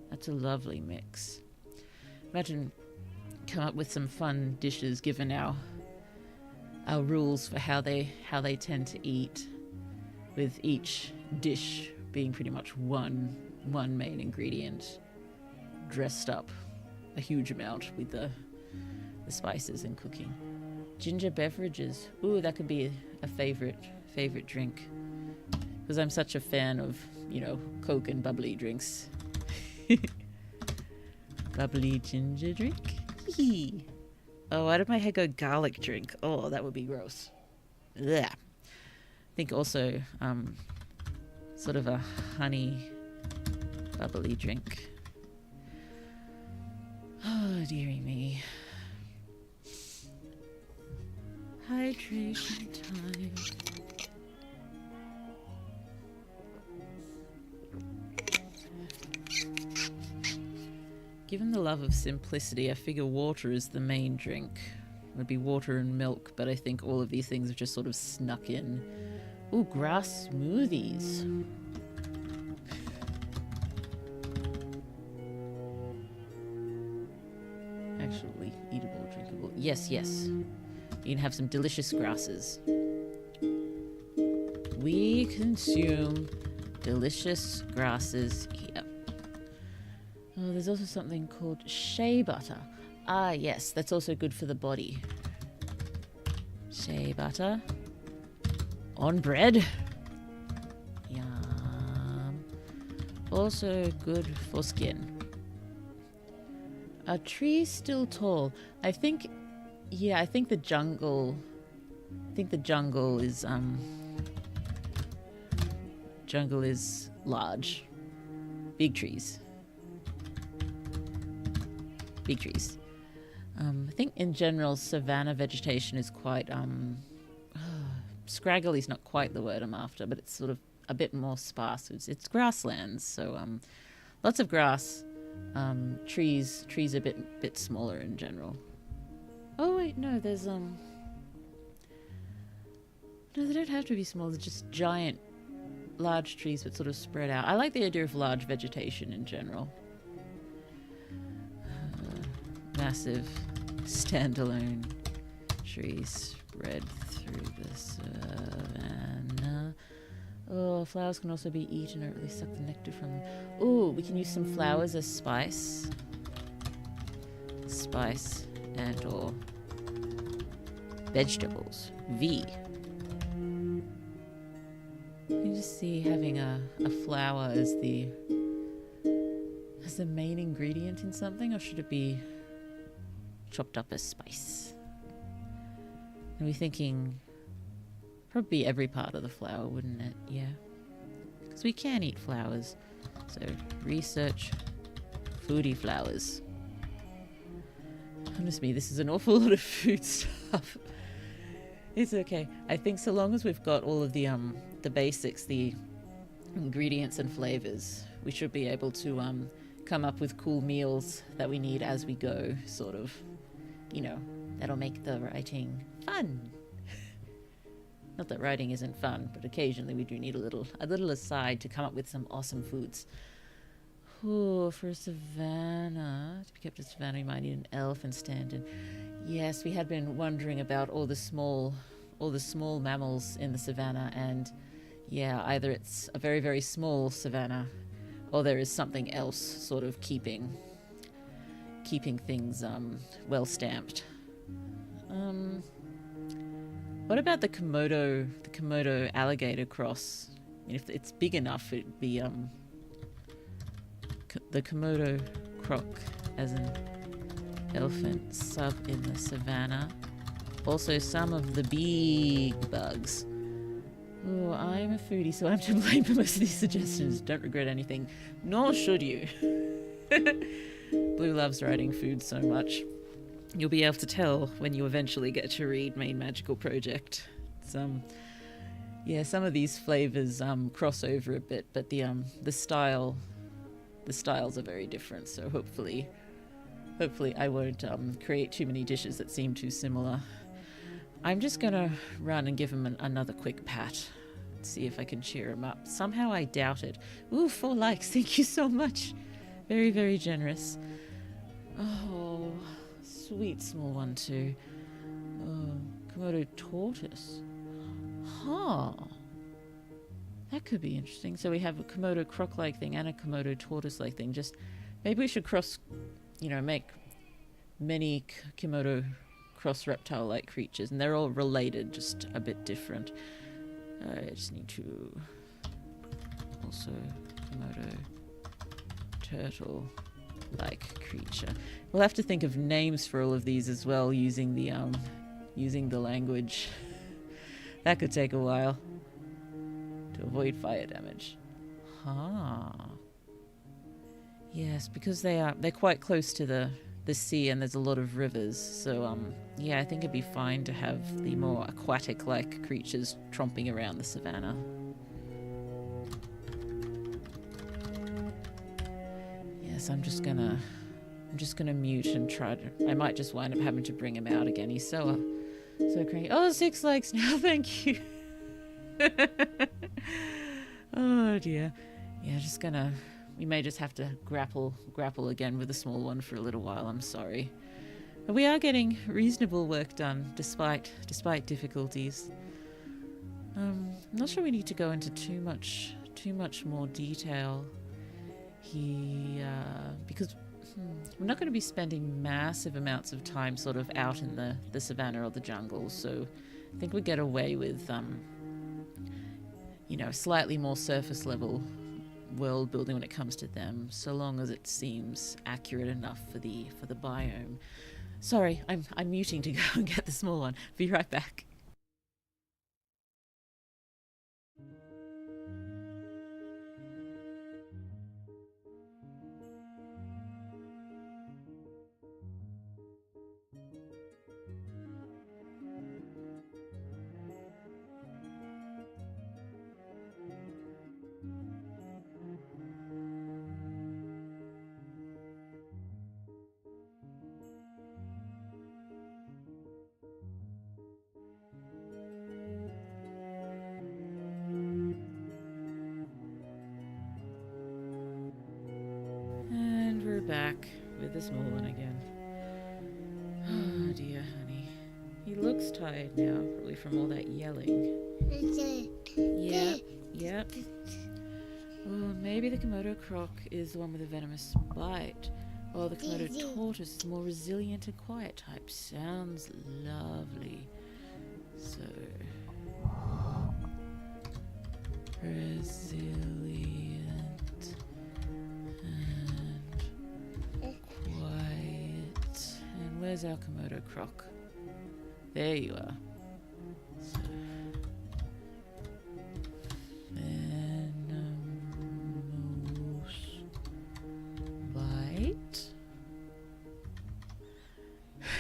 That's a lovely mix. Imagine come up with some fun dishes given our rules for how they tend to eat, with each dish being pretty much one main ingredient dressed up a huge amount with the spices and cooking. Ginger beverages. Ooh, that could be a favorite drink. Because I'm such a fan of, Coke and bubbly drinks. Bubbly ginger drink? Hee. Oh, why did my head go garlic drink? Oh, that would be gross. Ugh. I think also sort of a honey bubbly drink. Oh, dearie me. Hydration time. Given the love of simplicity, I figure water is the main drink. It would be water and milk, but I think all of these things have just sort of snuck in. Ooh, grass smoothies. Actually, eatable, drinkable. Yes. You can have some delicious grasses. We consume delicious grasses here. Oh, there's also something called shea butter. Ah, yes, that's also good for the body. Shea butter on bread. Yum. Also good for skin. Are trees still tall? I think the jungle is large. Big trees. Big trees. I think in general savanna vegetation is quite scraggly is not quite the word I'm after, but it's sort of a bit more sparse. It's grasslands, so lots of grass. Trees are a bit smaller in general. Oh wait, no, there's no, they don't have to be small. They're just giant, large trees, but sort of spread out. I like the idea of large vegetation in general. Massive, standalone trees spread through the savanna. Oh, flowers can also be eaten or at least suck the nectar from them. Oh, we can use some flowers as spice. Spice and or vegetables. V. You can just see having a flower as the main ingredient in something, or should it be chopped up as spice? Are we thinking probably every part of the flower, wouldn't it? Yeah. Because we can eat flowers. So, research foodie flowers. Goodness me, this is an awful lot of food stuff. It's okay. I think so long as we've got all of the basics, the ingredients and flavors, we should be able to come up with cool meals that we need as we go, sort of. You know, that'll make the writing fun. Not that writing isn't fun, but occasionally we do need a little aside to come up with some awesome foods. Oh, for a savanna, to be kept a savanna, you might need an elephant stand. And yes, we had been wondering about all the small mammals in the savanna, and yeah, either it's a very, very small savanna, or there is something else sort of keeping things well stamped. What about the Komodo alligator cross? I mean, if it's big enough, it'd be the Komodo croc as an elephant sub in the savanna. Also, some of the big bugs. Oh, I'm a foodie, so I'm to blame for most of these suggestions. Don't regret anything, nor should you. Blue loves writing food so much. You'll be able to tell when you eventually get to read Main Magical Project. It's, yeah, some of these flavors cross over a bit, but the styles are very different. So hopefully I won't create too many dishes that seem too similar. I'm just gonna run and give him another quick pat. See if I can cheer him up. Somehow I doubt it. Ooh, 4 likes. Thank you so much. Very, very generous. Oh, sweet small one too. Oh, Komodo tortoise. Huh. That could be interesting. So we have a Komodo croc-like thing and a Komodo tortoise-like thing. Just maybe we should make many Komodo cross reptile-like creatures, and they're all related, just a bit different. I just need to also Komodo turtle-like creature. We'll have to think of names for all of these as well, using the language. That could take a while to avoid fire damage. Yes, because they're quite close to the sea, and there's a lot of rivers, so yeah, I think it'd be fine to have the more aquatic-like creatures tromping around the savannah. Yes, I'm just gonna mute and try to. I might just wind up having to bring him out again. He's so cranky. Oh, 6 likes now. Thank you. Oh dear. Yeah, we may just have to grapple again with a small one for a little while. I'm sorry. But we are getting reasonable work done despite difficulties. I'm not sure we need to go into too much too much more detail. Because we're not going to be spending massive amounts of time sort of out in the savannah or the jungle, so I think we get away with, slightly more surface level world building when it comes to them, so long as it seems accurate enough for the biome. Sorry, I'm muting to go and get the small one. Be right back. And we're back with the small one again. Oh dear, honey. He looks tired now, probably from all that yelling. Yep. Well, maybe the Komodo croc is the one with a venomous bite. Or the Komodo tortoise is more resilient and quiet type. Sounds lovely. So... resilient and quiet. And where's our Komodo croc? There you are. So...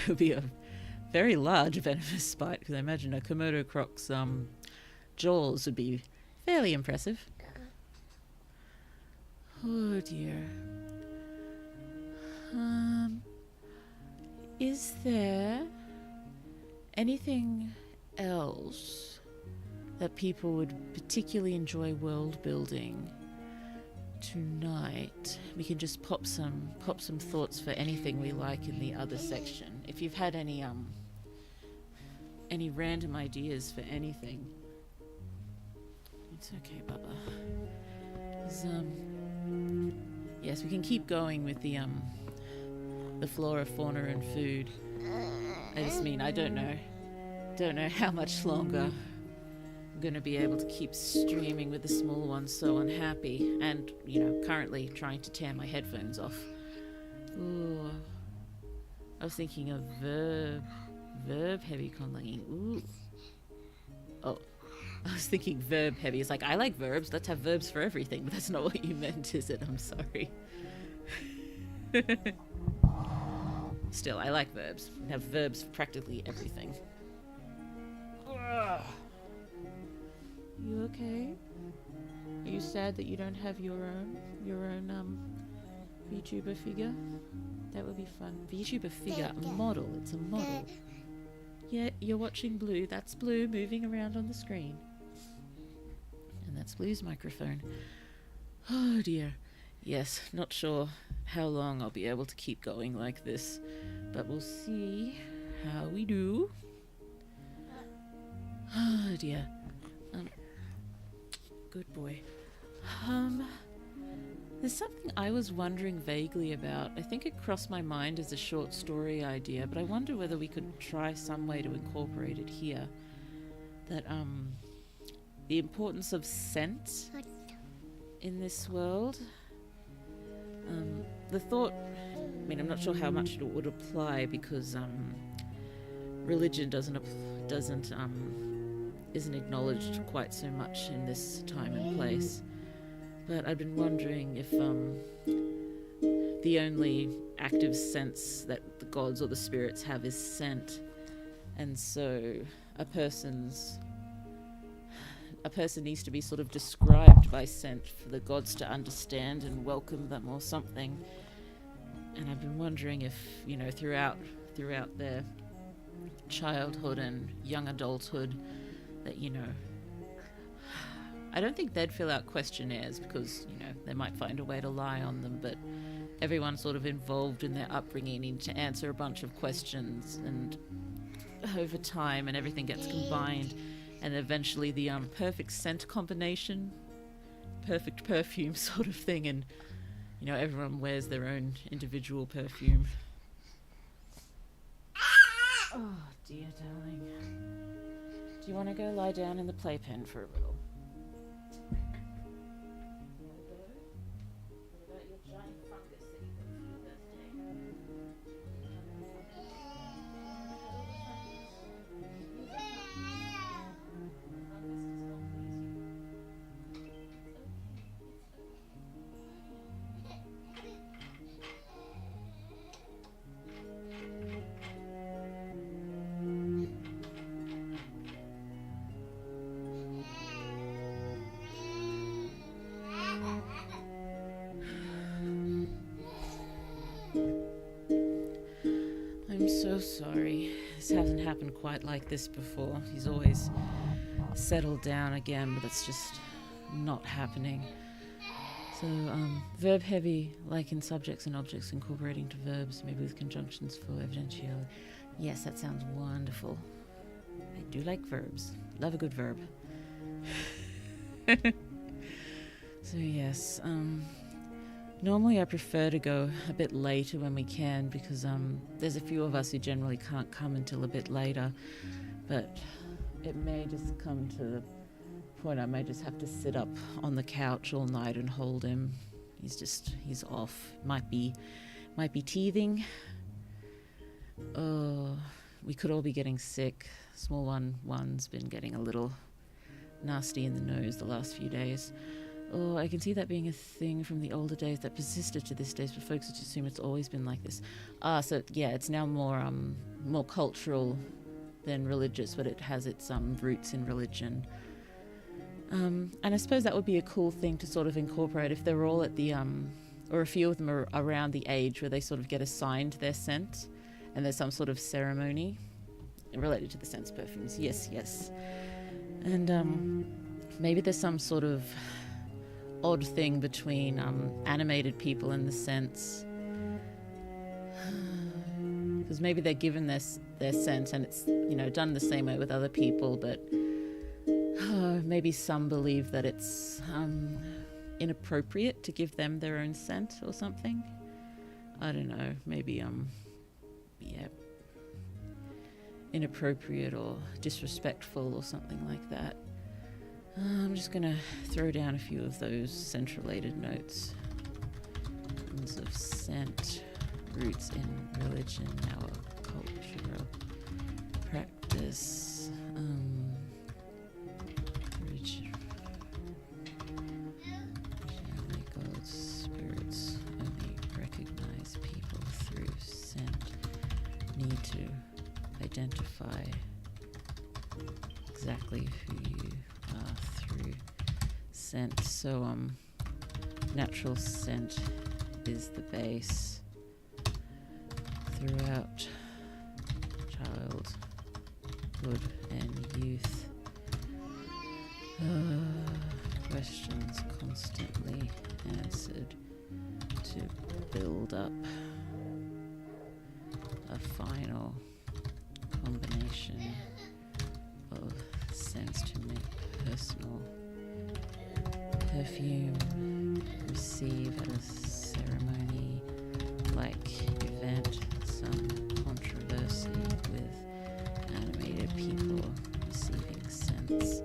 would be a very large venomous bite, because I imagine a Komodo croc's jaws would be fairly impressive. Oh dear. Is there anything else that people would particularly enjoy world building tonight? We can just pop some thoughts for anything we like in the other section. If you've had any random ideas for anything, it's okay, Bubba. Yes, we can keep going with the flora, fauna, and food. I just mean, I don't know how much longer I'm going to be able to keep streaming with the small one so unhappy, and, currently trying to tear my headphones off. Ooh. I was thinking of verb heavy conlanging. Ooh. Oh. I was thinking verb heavy. It's like, I like verbs. Let's have verbs for everything. But that's not what you meant, is it? I'm sorry. Still, I like verbs. We have verbs for practically everything. Ugh. You okay? Are you sad that you don't have your own VTuber figure? That would be fun. VTuber figure, a model. It's a model. Yeah, you're watching Blue. That's Blue moving around on the screen. And that's Blue's microphone. Oh dear. Yes, not sure how long I'll be able to keep going like this, but we'll see how we do. Oh dear. Good boy. There's something I was wondering vaguely about. I think it crossed my mind as a short story idea, but I wonder whether we could try some way to incorporate it here. That, the importance of scent in this world. The thought, I'm not sure how much it would apply, because, religion isn't acknowledged quite so much in this time and place. But I've been wondering if the only active sense that the gods or the spirits have is scent, and so a person needs to be sort of described by scent for the gods to understand and welcome them or something. And I've been wondering if, throughout their childhood and young adulthood, that, I don't think they'd fill out questionnaires because, they might find a way to lie on them, but everyone's sort of involved in their upbringing need to answer a bunch of questions, and over time and everything gets combined, and eventually the perfect scent combination perfect perfume sort of thing, and you know, everyone wears their own individual perfume. Oh dear, darling. Do you want to go lie down in the playpen for a little? What about your giant fungus that you got for your birthday? I'm so sorry. This hasn't happened quite like this before. He's always settled down again, but it's just not happening. So, verb heavy, like in subjects and objects incorporating to verbs, maybe with conjunctions for evidentiality. Yes, that sounds wonderful. I do like verbs. Love a good verb. So yes, normally I prefer to go a bit later when we can, because there's a few of us who generally can't come until a bit later, but it may just come to the point I may just have to sit up on the couch all night and hold him. He's off. Might be teething. Oh, we could all be getting sick. Small one's been getting a little nasty in the nose the last few days. Oh, I can see that being a thing from the older days that persisted to this days, but folks just assume it's always been like this. So yeah, it's now more cultural than religious, but it has its roots in religion. And I suppose that would be a cool thing to sort of incorporate if they're all at the or a few of them are around the age where they sort of get assigned their scent, and there's some sort of ceremony related to the scents perfumes. Yes. And maybe there's some sort of odd thing between animated people and the scents, because maybe they're given their scent and it's, you know, done the same way with other people, but maybe some believe that it's inappropriate to give them their own scent or something. I don't know, maybe inappropriate or disrespectful or something like that. I'm just going to throw down a few of those scent-related notes. Terms of scent, roots in religion, our cultural practice. Originally, God's spirits only recognize people through scent. Need to identify exactly who you through scent. So natural scent is the base throughout childhood and youth. Questions constantly answered to build up a final combination of scents to make personal perfume, receive at a ceremony like event, some controversy with animated people receiving scents.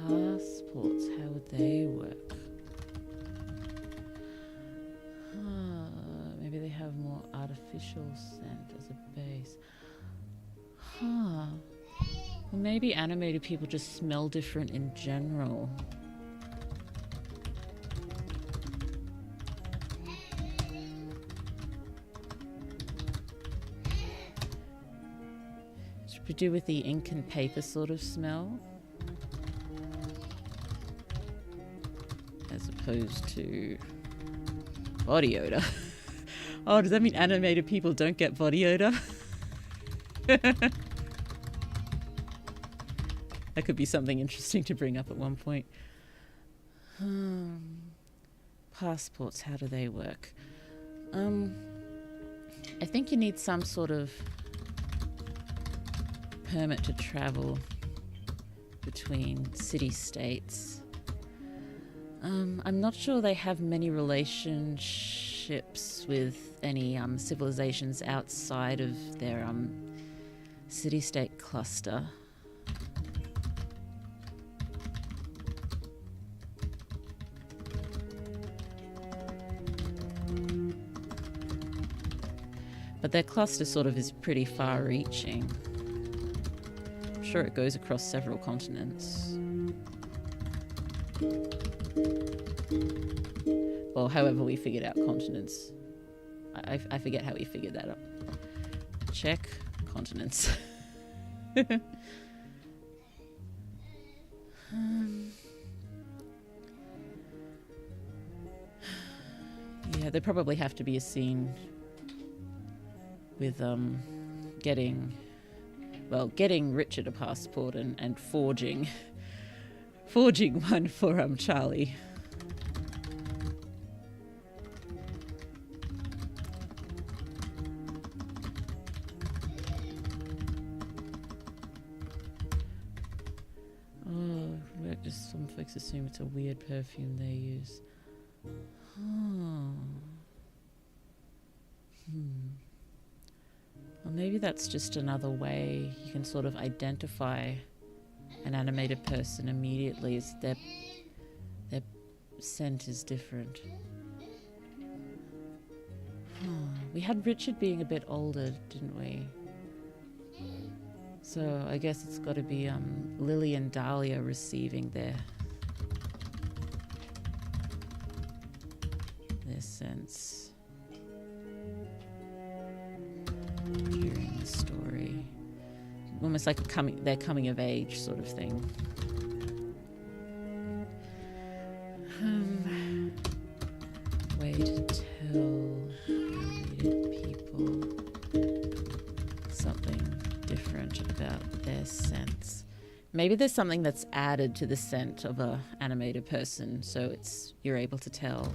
Passports, how would they work? Maybe they have more artificial scent as a base. Well, maybe animated people just smell different in general. Should we do with the ink and paper sort of smell? As opposed to body odor. Oh, does that mean animated people don't get body odor? That could be something interesting to bring up at one point. Passports, how do they work? I think you need some sort of permit to travel between city-states. I'm not sure they have many relationships with any civilizations outside of their city-state cluster. But their cluster sort of is pretty far-reaching. I'm sure it goes across several continents. Or however we figured out continents. I forget how we figured that up. Check continents. Yeah, there probably have to be a scene with getting Richard a passport and forging one for Charlie. Just some folks assume it's a weird perfume they use. Well, maybe that's just another way you can sort of identify an animated person immediately, is their scent is different. We had Richard being a bit older, didn't we? So I guess it's got to be Lily and Dahlia receiving their scents during the story. Almost like their coming of age sort of thing. Way to tell animated people something different about their scents. Maybe there's something that's added to the scent of a animated person, so you're able to tell.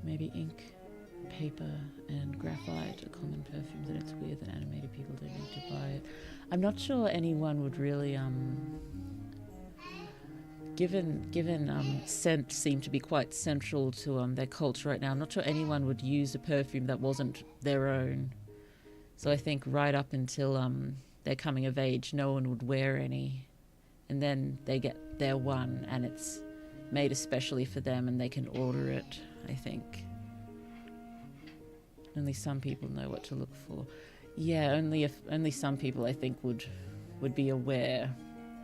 Maybe ink, paper, and graphite are common perfumes, and it's weird that animated people don't need to buy it. I'm not sure anyone would really, given scent seem to be quite central to their culture right now, I'm not sure anyone would use a perfume that wasn't their own. So I think right up until their coming of age, no one would wear any. And then they get their one, and it's made especially for them, and they can order it, I think. Only some people know what to look for. Yeah, only some people, I think, would be aware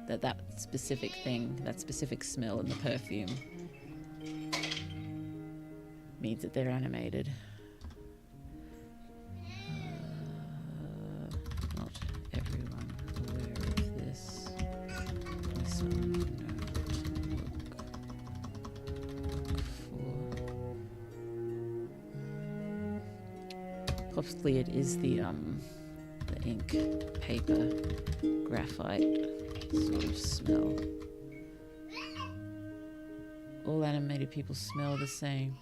that specific thing, that specific smell in the perfume means that they're animated. Not everyone aware of this. So know what to look for. Possibly it is the ink, paper, graphite sort of smell. All animated people smell the same.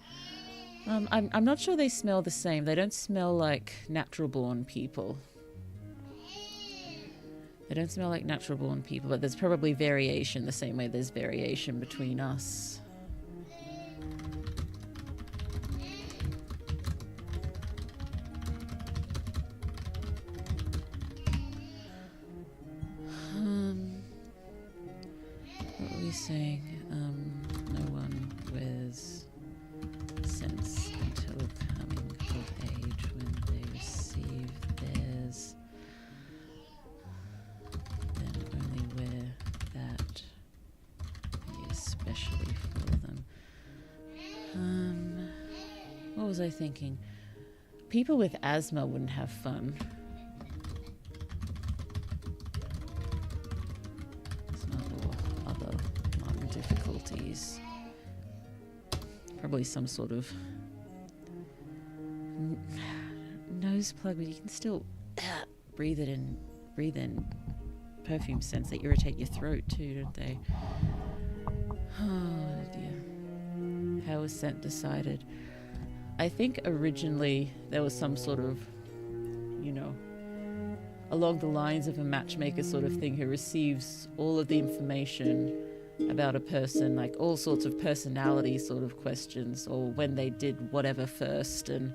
I'm not sure they smell the same. They don't smell like natural-born people. They don't smell like natural-born people, but there's probably variation the same way there's variation between us. What were we saying? No one wears scents until coming of age when they receive theirs. Then only wear that, especially for them. What was I thinking? People with asthma wouldn't have fun. Difficulties. Probably some sort of nose plug, but you can still breathe in perfume scents that irritate your throat too, don't they? Oh dear. How was scent decided? I think originally there was some sort of, along the lines of a matchmaker sort of thing, who receives all of the information about a person, like all sorts of personality sort of questions, or when they did whatever first, and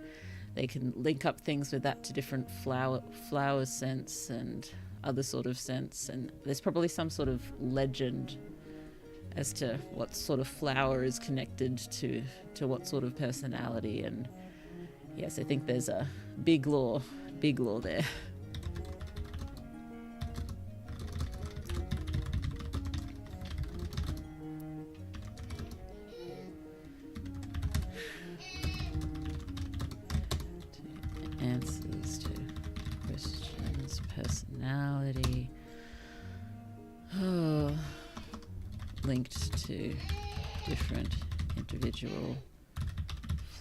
they can link up things with that to different flower scents and other sort of scents. And there's probably some sort of legend as to what sort of flower is connected to what sort of personality. And yes, I think there's a big lore there. Answers to questions, personality. Linked to different individual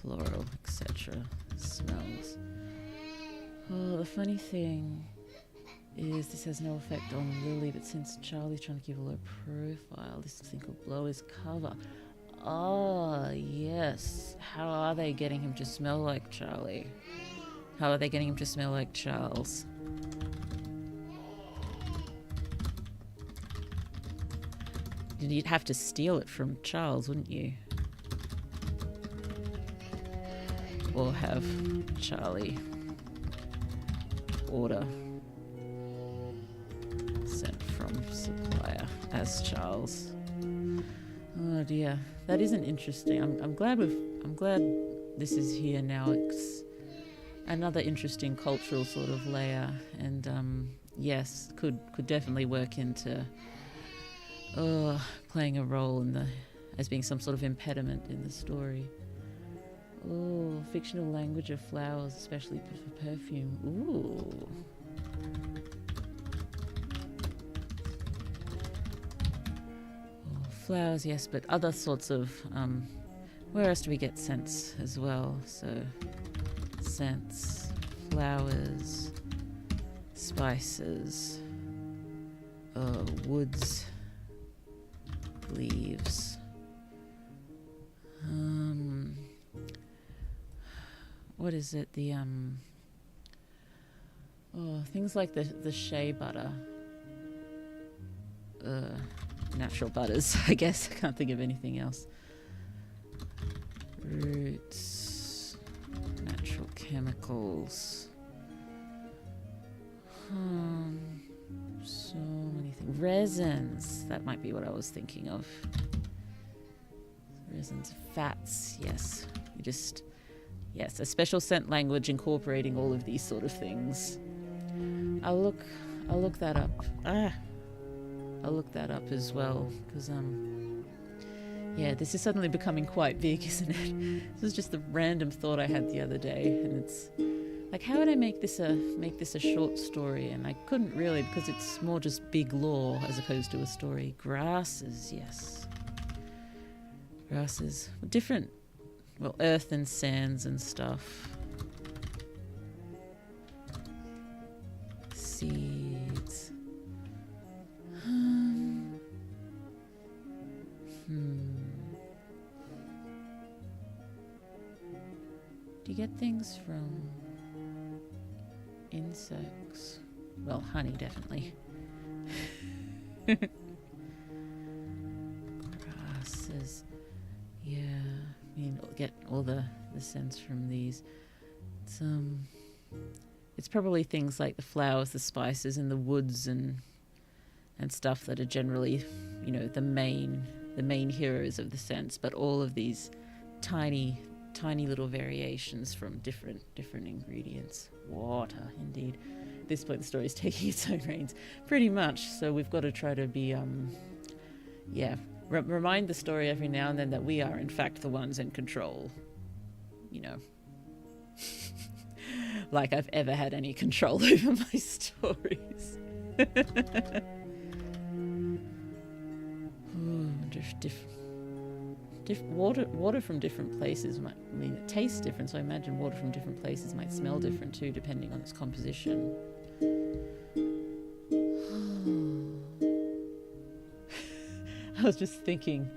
floral, etc. smells. The funny thing is this has no effect on Lily, but since Charlie's trying to give a low profile, this thing will blow his cover. Yes. How are they getting him to smell like Charlie? How are they getting him to smell like Charles? You'd have to steal it from Charles, wouldn't you? Or have Charlie order sent from supplier as Charles. Oh dear, that isn't interesting. I'm glad this is here now. It's another interesting cultural sort of layer, and yes, could definitely work into playing a role as being some sort of impediment in the story. Fictional language of flowers, especially for perfume. Ooh. Flowers, yes, but other sorts of where else do we get scents as well? So scents, flowers, spices, woods, leaves. What is it? The things like the shea butter. Natural butters, I guess. I can't think of anything else. Roots, natural chemicals. So many things. Resins. That might be what I was thinking of. Resins, fats. Yes. Yes, a special scent language incorporating all of these sort of things. I'll look that up. I'll look that up as well, because this is suddenly becoming quite big, isn't it? This was just a random thought I had the other day, and it's like, how would I make this a short story? And I couldn't really, because it's more just big lore as opposed to a story. Grasses, yes. Grasses, different, earth and sands and stuff. Seeds. Do you get things from insects? Well, honey, definitely. Grasses. Yeah, I mean, get all the scents from these. It's probably things like the flowers, the spices, and the woods and stuff that are generally, the main heroes of the scents, but all of these tiny little variations from different ingredients. Water, indeed. At this point, the story is taking its own reins, pretty much. So we've got to try to be, remind the story every now and then that we are, in fact, the ones in control. Like I've ever had any control over my stories. Water from different places it tastes different, so I imagine water from different places might smell different too, depending on its composition. I was just thinking,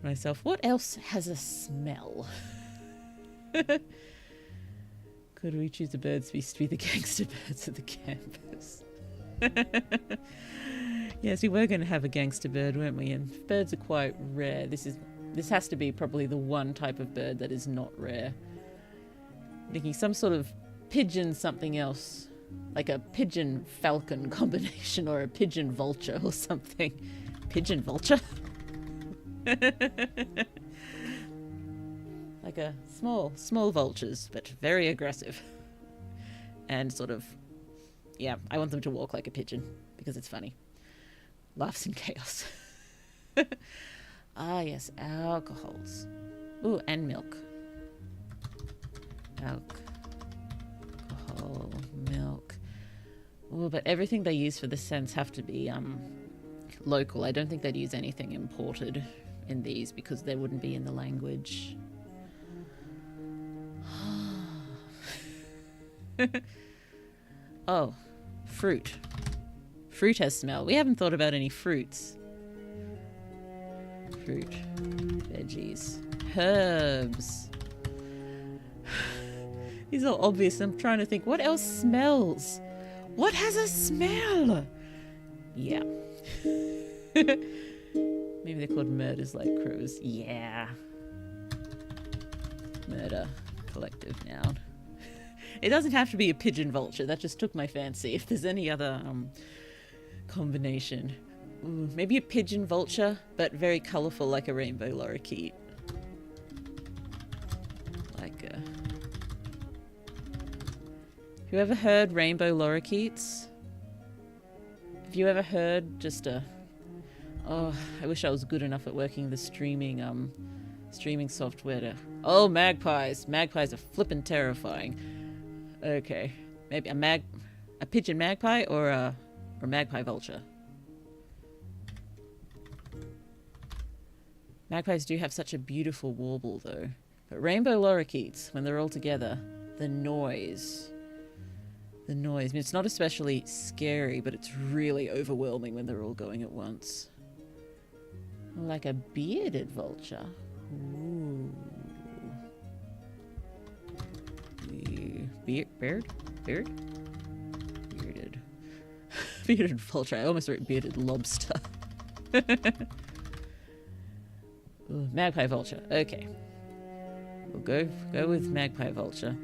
myself, what else has a smell? Could we choose the birds to be the gangster birds of the campus? Yes, we were going to have a gangster bird, weren't we? And birds are quite rare. This has to be probably the one type of bird that is not rare. Thinking some sort of pigeon something else. Like a pigeon falcon combination or a pigeon vulture or something. Pigeon vulture? Like a small vultures, but very aggressive. And sort of, yeah, I want them to walk like a pigeon because it's funny. Laughs and chaos. Ah, yes, alcohols. Ooh, and milk. Alcohol, milk. Ooh, but everything they use for the scents have to be local. I don't think they'd use anything imported in these because they wouldn't be in the language. Oh, fruit. Fruit has smell. We haven't thought about any fruits. Fruit, veggies, herbs. These are obvious. I'm trying to think, what else smells? What has a smell? Yeah. Maybe they're called murders like crows. Yeah. Murder, collective noun. It doesn't have to be a pigeon vulture. That just took my fancy. If there's any other combination. Ooh, maybe a pigeon vulture, but very colourful like a rainbow lorikeet. Like a... Have you ever heard rainbow lorikeets? Have you ever heard just a... Oh, I wish I was good enough at working the streaming software to... Oh, magpies. Magpies are flippin' terrifying. Okay. Maybe a pigeon magpie or a magpie vulture. Magpies do have such a beautiful warble though. But rainbow lorikeets, when they're all together, the noise. I mean, it's not especially scary, but it's really overwhelming when they're all going at once. Like a bearded vulture. Ooh. Bearded? Bearded vulture. I almost wrote bearded lobster. Ooh, magpie vulture. Okay. We'll go with magpie vulture.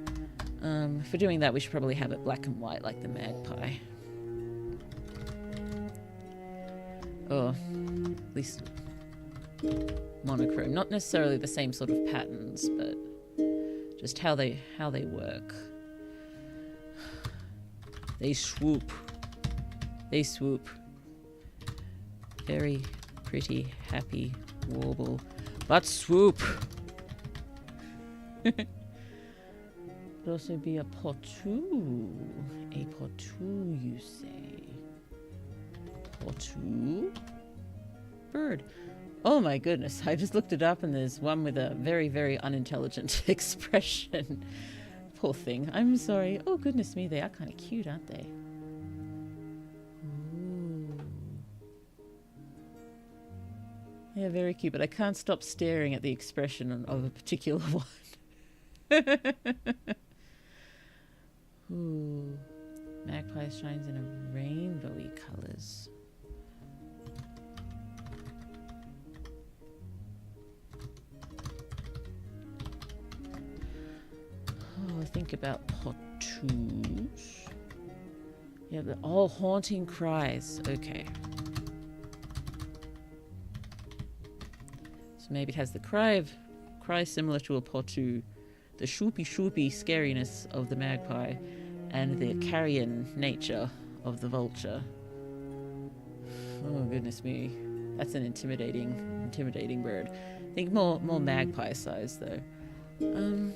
For doing that, we should probably have it black and white like the magpie. Or at least monochrome. Not necessarily the same sort of patterns, but just how they work. They swoop. Very pretty, happy warble. But swoop! Could also be a potu. A potu, you say? Potu? Bird. Oh my goodness, I just looked it up and there's one with a very, very unintelligent expression. Poor thing. I'm sorry. Oh goodness me, they are kind of cute, aren't they? Ooh. Yeah, very cute, but I can't stop staring at the expression of a particular one. Ooh. Magpie shines in a rainbowy colours. Oh, think about potus. Yeah, but all haunting cries. Okay. So maybe it has the cry similar to a potu, the shoopy scariness of the magpie, and the carrion nature of the vulture. Oh goodness me, that's an intimidating bird. I think more magpie size though. I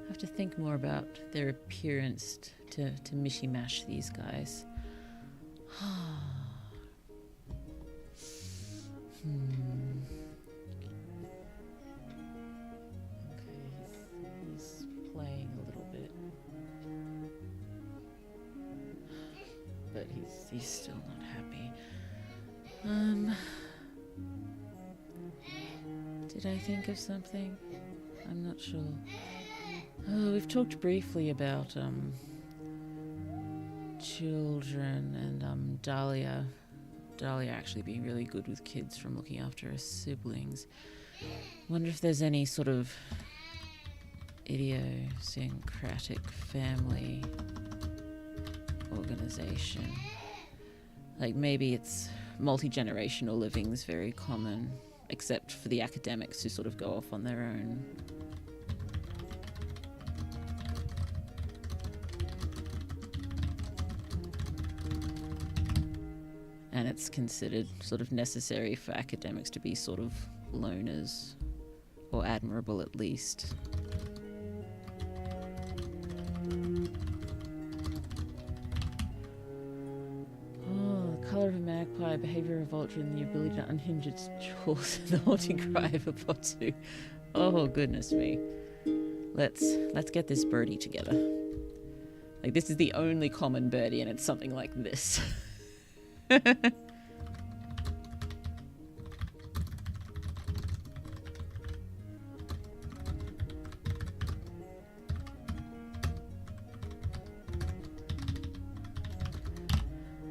have to think more about their appearance to mishmash these guys. Okay, he's playing a little bit. But but he's still not happy. Did I think of something? I'm not sure. Oh, we've talked briefly about children and Dahlia actually being really good with kids from looking after her siblings. Wonder if there's any sort of idiosyncratic family organization. Like maybe it's multi-generational living's very common, except for the academics who sort of go off on their own. And it's considered sort of necessary for academics to be sort of loners, or admirable at least. Oh, the colour of a magpie, behaviour of a vulture, and the ability to unhinge its jaws, and the haunting cry of a potu. Oh, goodness me. Let's get this birdie together. Like, this is the only common birdie, and it's something like this.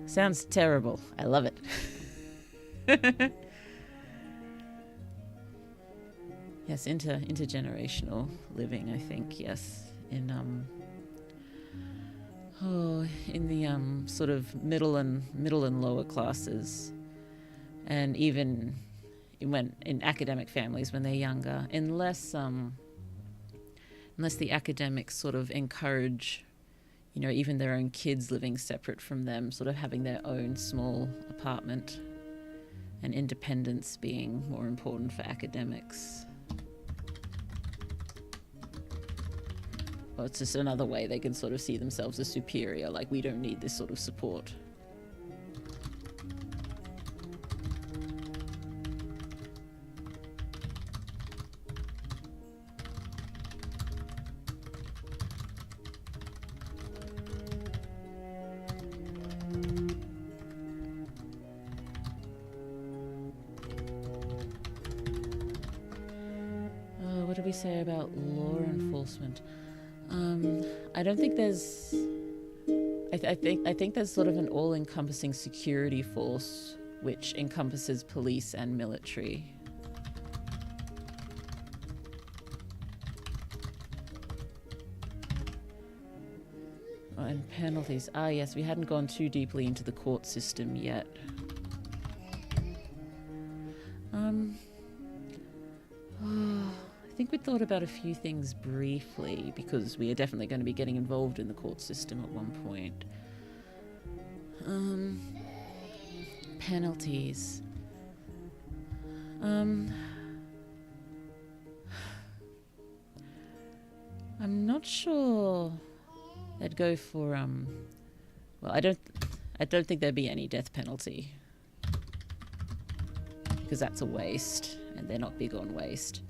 Sounds terrible. I love it. Yes, intergenerational living, I think, yes. In the sort of middle and lower classes, and even when in academic families when they're younger, unless the academics sort of encourage, even their own kids living separate from them, sort of having their own small apartment, and independence being more important for academics. Well, it's just another way they can sort of see themselves as superior, like we don't need this sort of support. What did we say about law enforcement? I don't think there's... I think there's sort of an all-encompassing security force which encompasses police and military. Oh, and penalties. Ah, yes, we hadn't gone too deeply into the court system yet. I think we thought about a few things briefly, because we are definitely going to be getting involved in the court system at one point. Penalties. I'm not sure they'd go for well, I don't think there'd be any death penalty, because that's a waste, and they're not big on waste.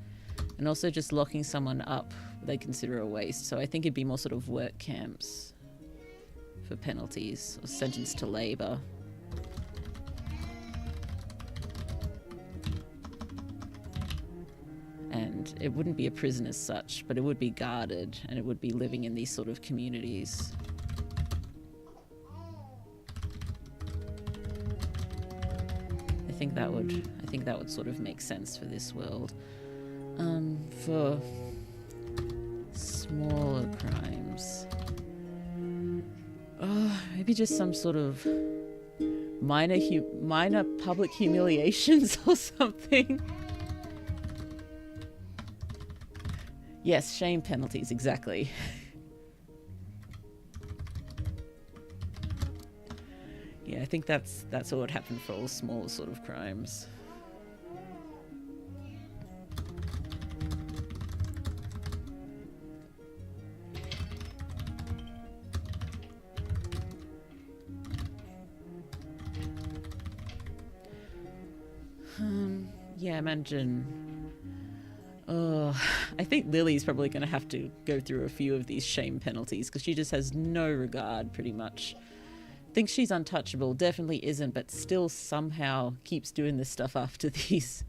And also just locking someone up, they consider a waste. So I think it'd be more sort of work camps for penalties, or sentenced to labour. And it wouldn't be a prison as such, but it would be guarded, and it would be living in these sort of communities. I think that would sort of make sense for this world. For smaller crimes, maybe just some sort of minor public humiliations or something. Yes, shame penalties, exactly. Yeah, I think that's what would happen for all small sort of crimes. Yeah, imagine. Oh, I think Lily's probably going to have to go through a few of these shame penalties, because she just has no regard, pretty much, thinks she's untouchable, definitely isn't, but still somehow keeps doing this stuff after these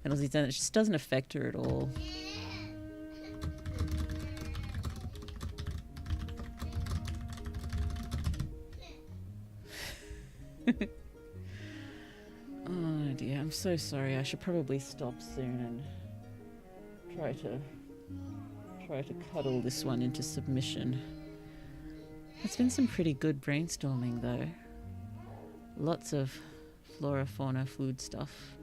penalties, and it just doesn't affect her at all. Oh dear, I'm so sorry. I should probably stop soon and try to cuddle this one into submission. It's been some pretty good brainstorming though. Lots of flora, fauna, food stuff.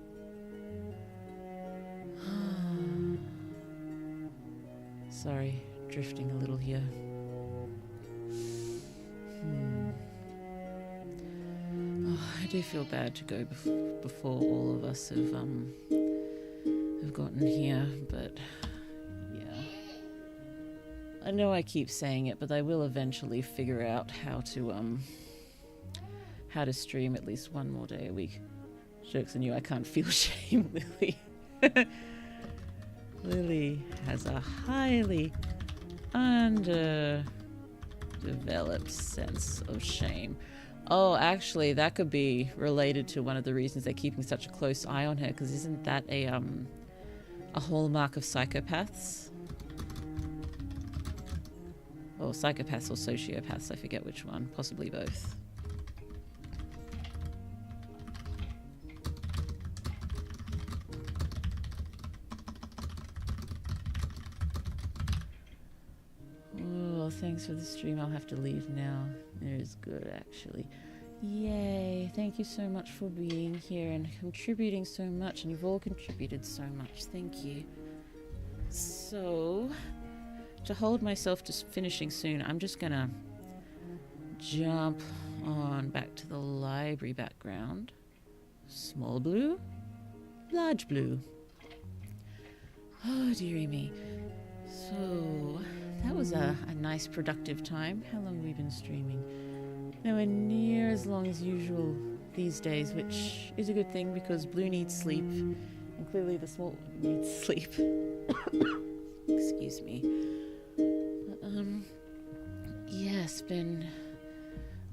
Sorry, drifting a little here. I do feel bad to go before all of us have gotten here, but yeah. I know I keep saying it, but I will eventually figure out how to stream at least one more day a week. Jokes on you, I can't feel shame, Lily. Lily has a highly underdeveloped sense of shame. Oh, actually, that could be related to one of the reasons they're keeping such a close eye on her, because isn't that a hallmark of psychopaths? Or psychopaths or sociopaths, I forget which one. Possibly both. Oh, thanks for the stream. I'll have to leave now. It is good, actually. Yay, thank you so much for being here and contributing so much, and you've all contributed so much. Thank you. So, to hold myself to finishing soon, I'm just gonna jump on back to the library background. Small blue, large blue. Oh, dearie me. So, that was a nice productive time. How long have we been streaming? Nowhere near as long as usual these days, which is a good thing because Blue needs sleep, and clearly the small one needs sleep. Excuse me. Yes, been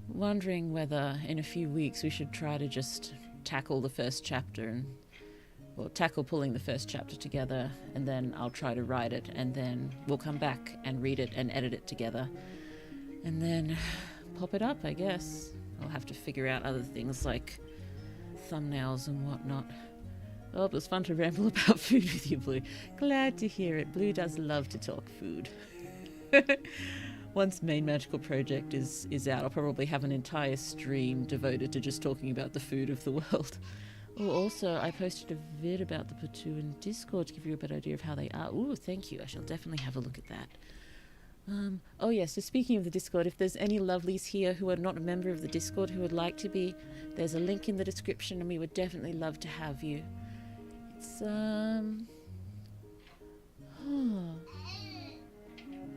wondering whether in a few weeks we should try to just tackle the first chapter tackle pulling the first chapter together, and then I'll try to write it, and then we'll come back and read it and edit it together, and then pop it up, I guess. I'll have to figure out other things like thumbnails and whatnot. Oh, it was fun to ramble about food with you, Blue. Glad to hear it. Blue does love to talk food. Once Main Magical Project is out, I'll probably have an entire stream devoted to just talking about the food of the world. Oh, also, I posted a vid about the Patu in Discord to give you a better idea of how they are. Ooh, thank you. I shall definitely have a look at that. Oh yeah, so speaking of the Discord, if there's any lovelies here who are not a member of the Discord who would like to be, there's a link in the description and we would definitely love to have you. It's,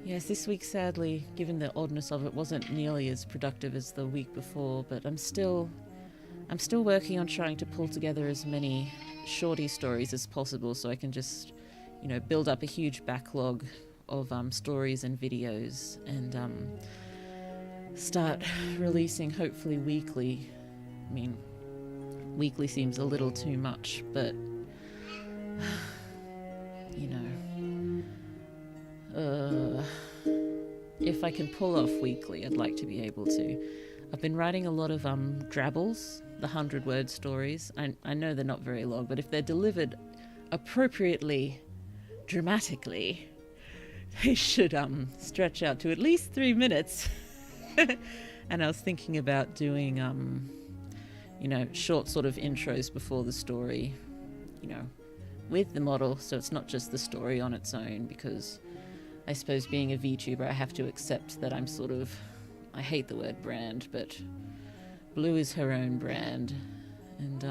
Yes, this week, sadly, given the oddness of it, wasn't nearly as productive as the week before, but I'm still working on trying to pull together as many shorty stories as possible so I can just, build up a huge backlog of stories and videos and start releasing hopefully weekly. I mean, weekly seems a little too much, but if I can pull off weekly, I'd like to be able to. I've been writing a lot of drabbles, the 100-word stories. I know they're not very long, but if they're delivered appropriately, dramatically, they should stretch out to at least 3 minutes. And I was thinking about doing short sort of intros before the story, with the model, so it's not just the story on its own, because I suppose being a VTuber I have to accept that I'm sort of, I hate the word brand, but Blue is her own brand. And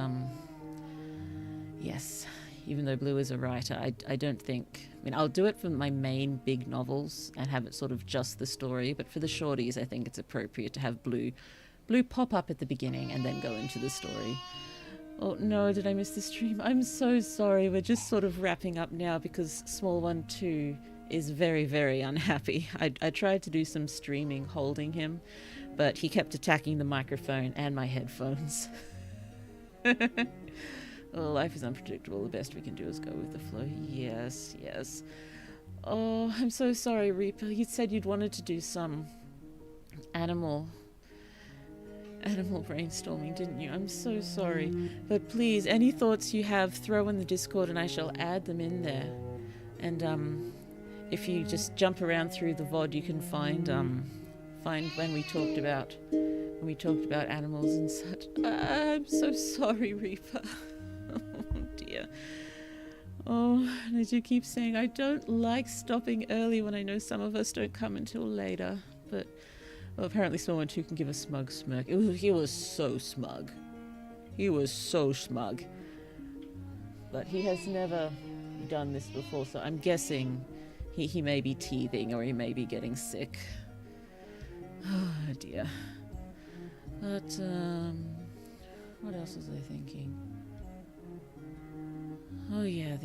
yes, even though Blue is a writer, I don't think, I'll do it for my main big novels and have it sort of just the story, but for the shorties I think it's appropriate to have Blue pop up at the beginning and then go into the story. Oh no, did I miss the stream? I'm so sorry. We're just sort of wrapping up now because Small One 2 is very, very unhappy. I tried to do some streaming holding him, but he kept attacking the microphone and my headphones. Oh, life is unpredictable. The best we can do is go with the flow. Yes, yes. Oh, I'm so sorry, Reaper. You said you'd wanted to do some animal brainstorming, didn't you? I'm so sorry. But please, any thoughts you have, throw in the Discord and I shall add them in there. And if you just jump around through the VOD, you can find when we talked about animals and such. I'm so sorry, Reaper. Oh dear. Oh, and as you keep saying, I don't like stopping early when I know some of us don't come until later. But well, apparently someone too can give a smug smirk. He was so smug. He was so smug. But he has never done this before, so I'm guessing he may be teething or he may be getting sick. Oh dear. But what else was I thinking? Oh yeah,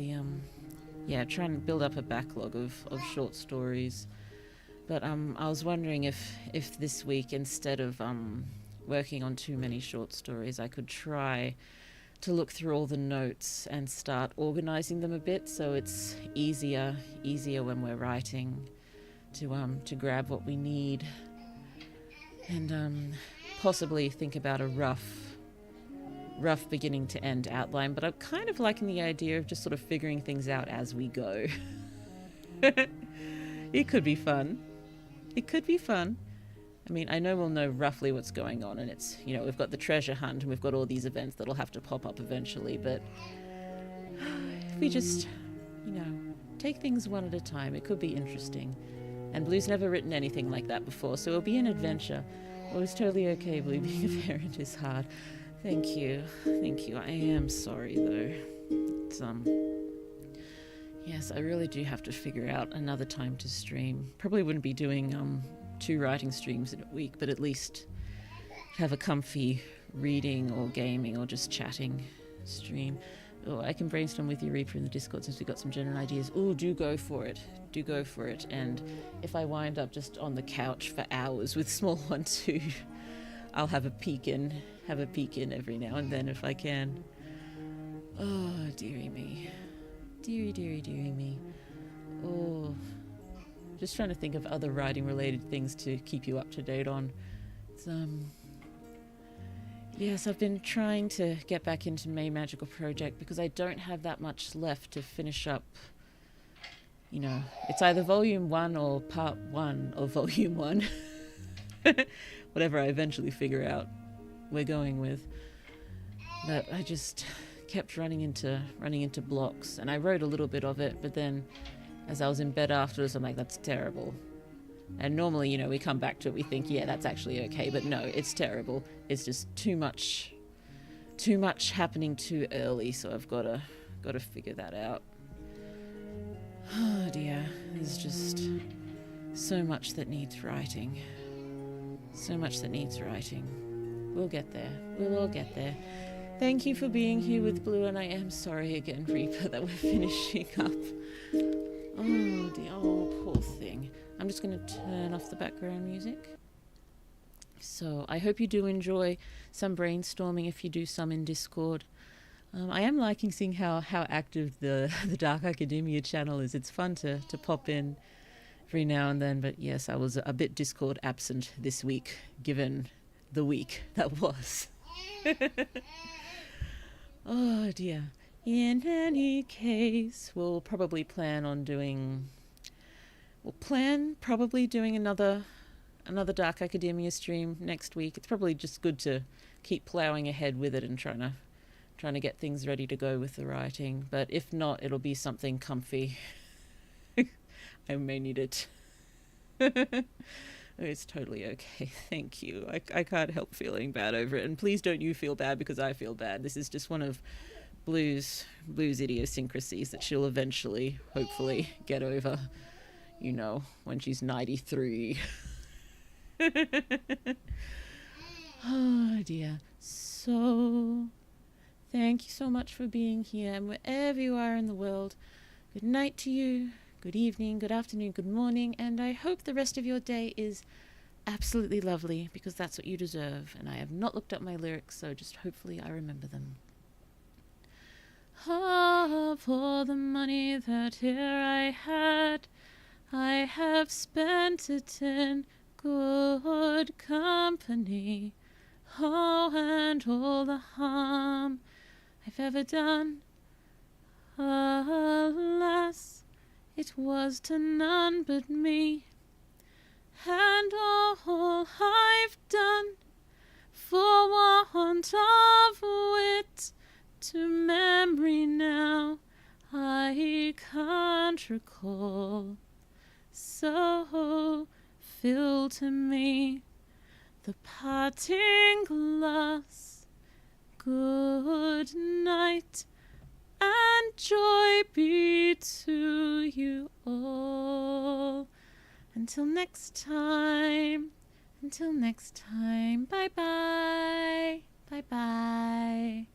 trying to build up a backlog of short stories. But I was wondering if this week, instead of working on too many short stories, I could try to look through all the notes and start organizing them a bit, so it's easier when we're writing to grab what we need, and possibly think about a rough beginning to end outline. But I'm kind of liking the idea of just sort of figuring things out as we go. It could be fun. It could be fun. I mean, I know we'll know roughly what's going on, and it's, we've got the treasure hunt and we've got all these events that'll have to pop up eventually, but if we just, take things one at a time, it could be interesting. And Blue's never written anything like that before, so it'll be an adventure. Well, it's totally okay, Blue. Being a parent is hard. Thank you. I am sorry, though. It's, yes, I really do have to figure out another time to stream. Probably wouldn't be doing, 2 writing streams in a week, but at least have a comfy reading or gaming or just chatting stream. Oh, I can brainstorm with you, Reaper, in the Discord since we got some general ideas. Oh, do go for it. And if I wind up just on the couch for hours with small one too, I'll have a peek in every now and then if I can. Oh, dearie me. Dearie me. Oh, just trying to think of other writing related things to keep you up to date on. It's, yes, I've been trying to get back into May Magical Project because I don't have that much left to finish up. It's either Volume 1 or Part 1 of Volume 1. Whatever I eventually figure out we're going with. But I just kept running into blocks, and I wrote a little bit of it, but then as I was in bed afterwards, I'm like, that's terrible. And normally, we come back to it, we think, yeah, that's actually okay, but no, it's terrible. It's just too much happening too early, so I've got to figure that out. Oh dear, there's just so much that needs writing. We'll get there. We'll all get there. Thank you for being here with Blue, and I am sorry again, Reaper, that we're finishing up. Oh dear, oh poor thing. I'm just going to turn off the background music. So I hope you do enjoy some brainstorming if you do some in Discord. I am liking seeing how active the Dark Academia channel is. It's fun to pop in every now and then, but yes, I was a bit Discord absent this week, given the week that was. Oh dear. In any case, we'll probably doing another Dark Academia stream next week. It's probably just good to keep ploughing ahead with it and trying to get things ready to go with the writing. But if not, it'll be something comfy. I may need it. It's totally okay. Thank you. I can't help feeling bad over it. And please don't you feel bad because I feel bad. This is just one of Blue's idiosyncrasies that she'll eventually, hopefully, get over, when she's 93. Oh dear. So, thank you so much for being here, and wherever you are in the world, good night to you, good evening, good afternoon, good morning, and I hope the rest of your day is absolutely lovely, because that's what you deserve. And I have not looked up my lyrics, so just hopefully I remember them. Of all the money that here I had, I have spent it in good company. Oh, and all the harm I've ever done, alas, it was to none but me. And all I've done for want of wit, to memory now I can't recall. So fill to me the parting glass. Good night, and joy be to you all. Until next time, bye bye, bye bye.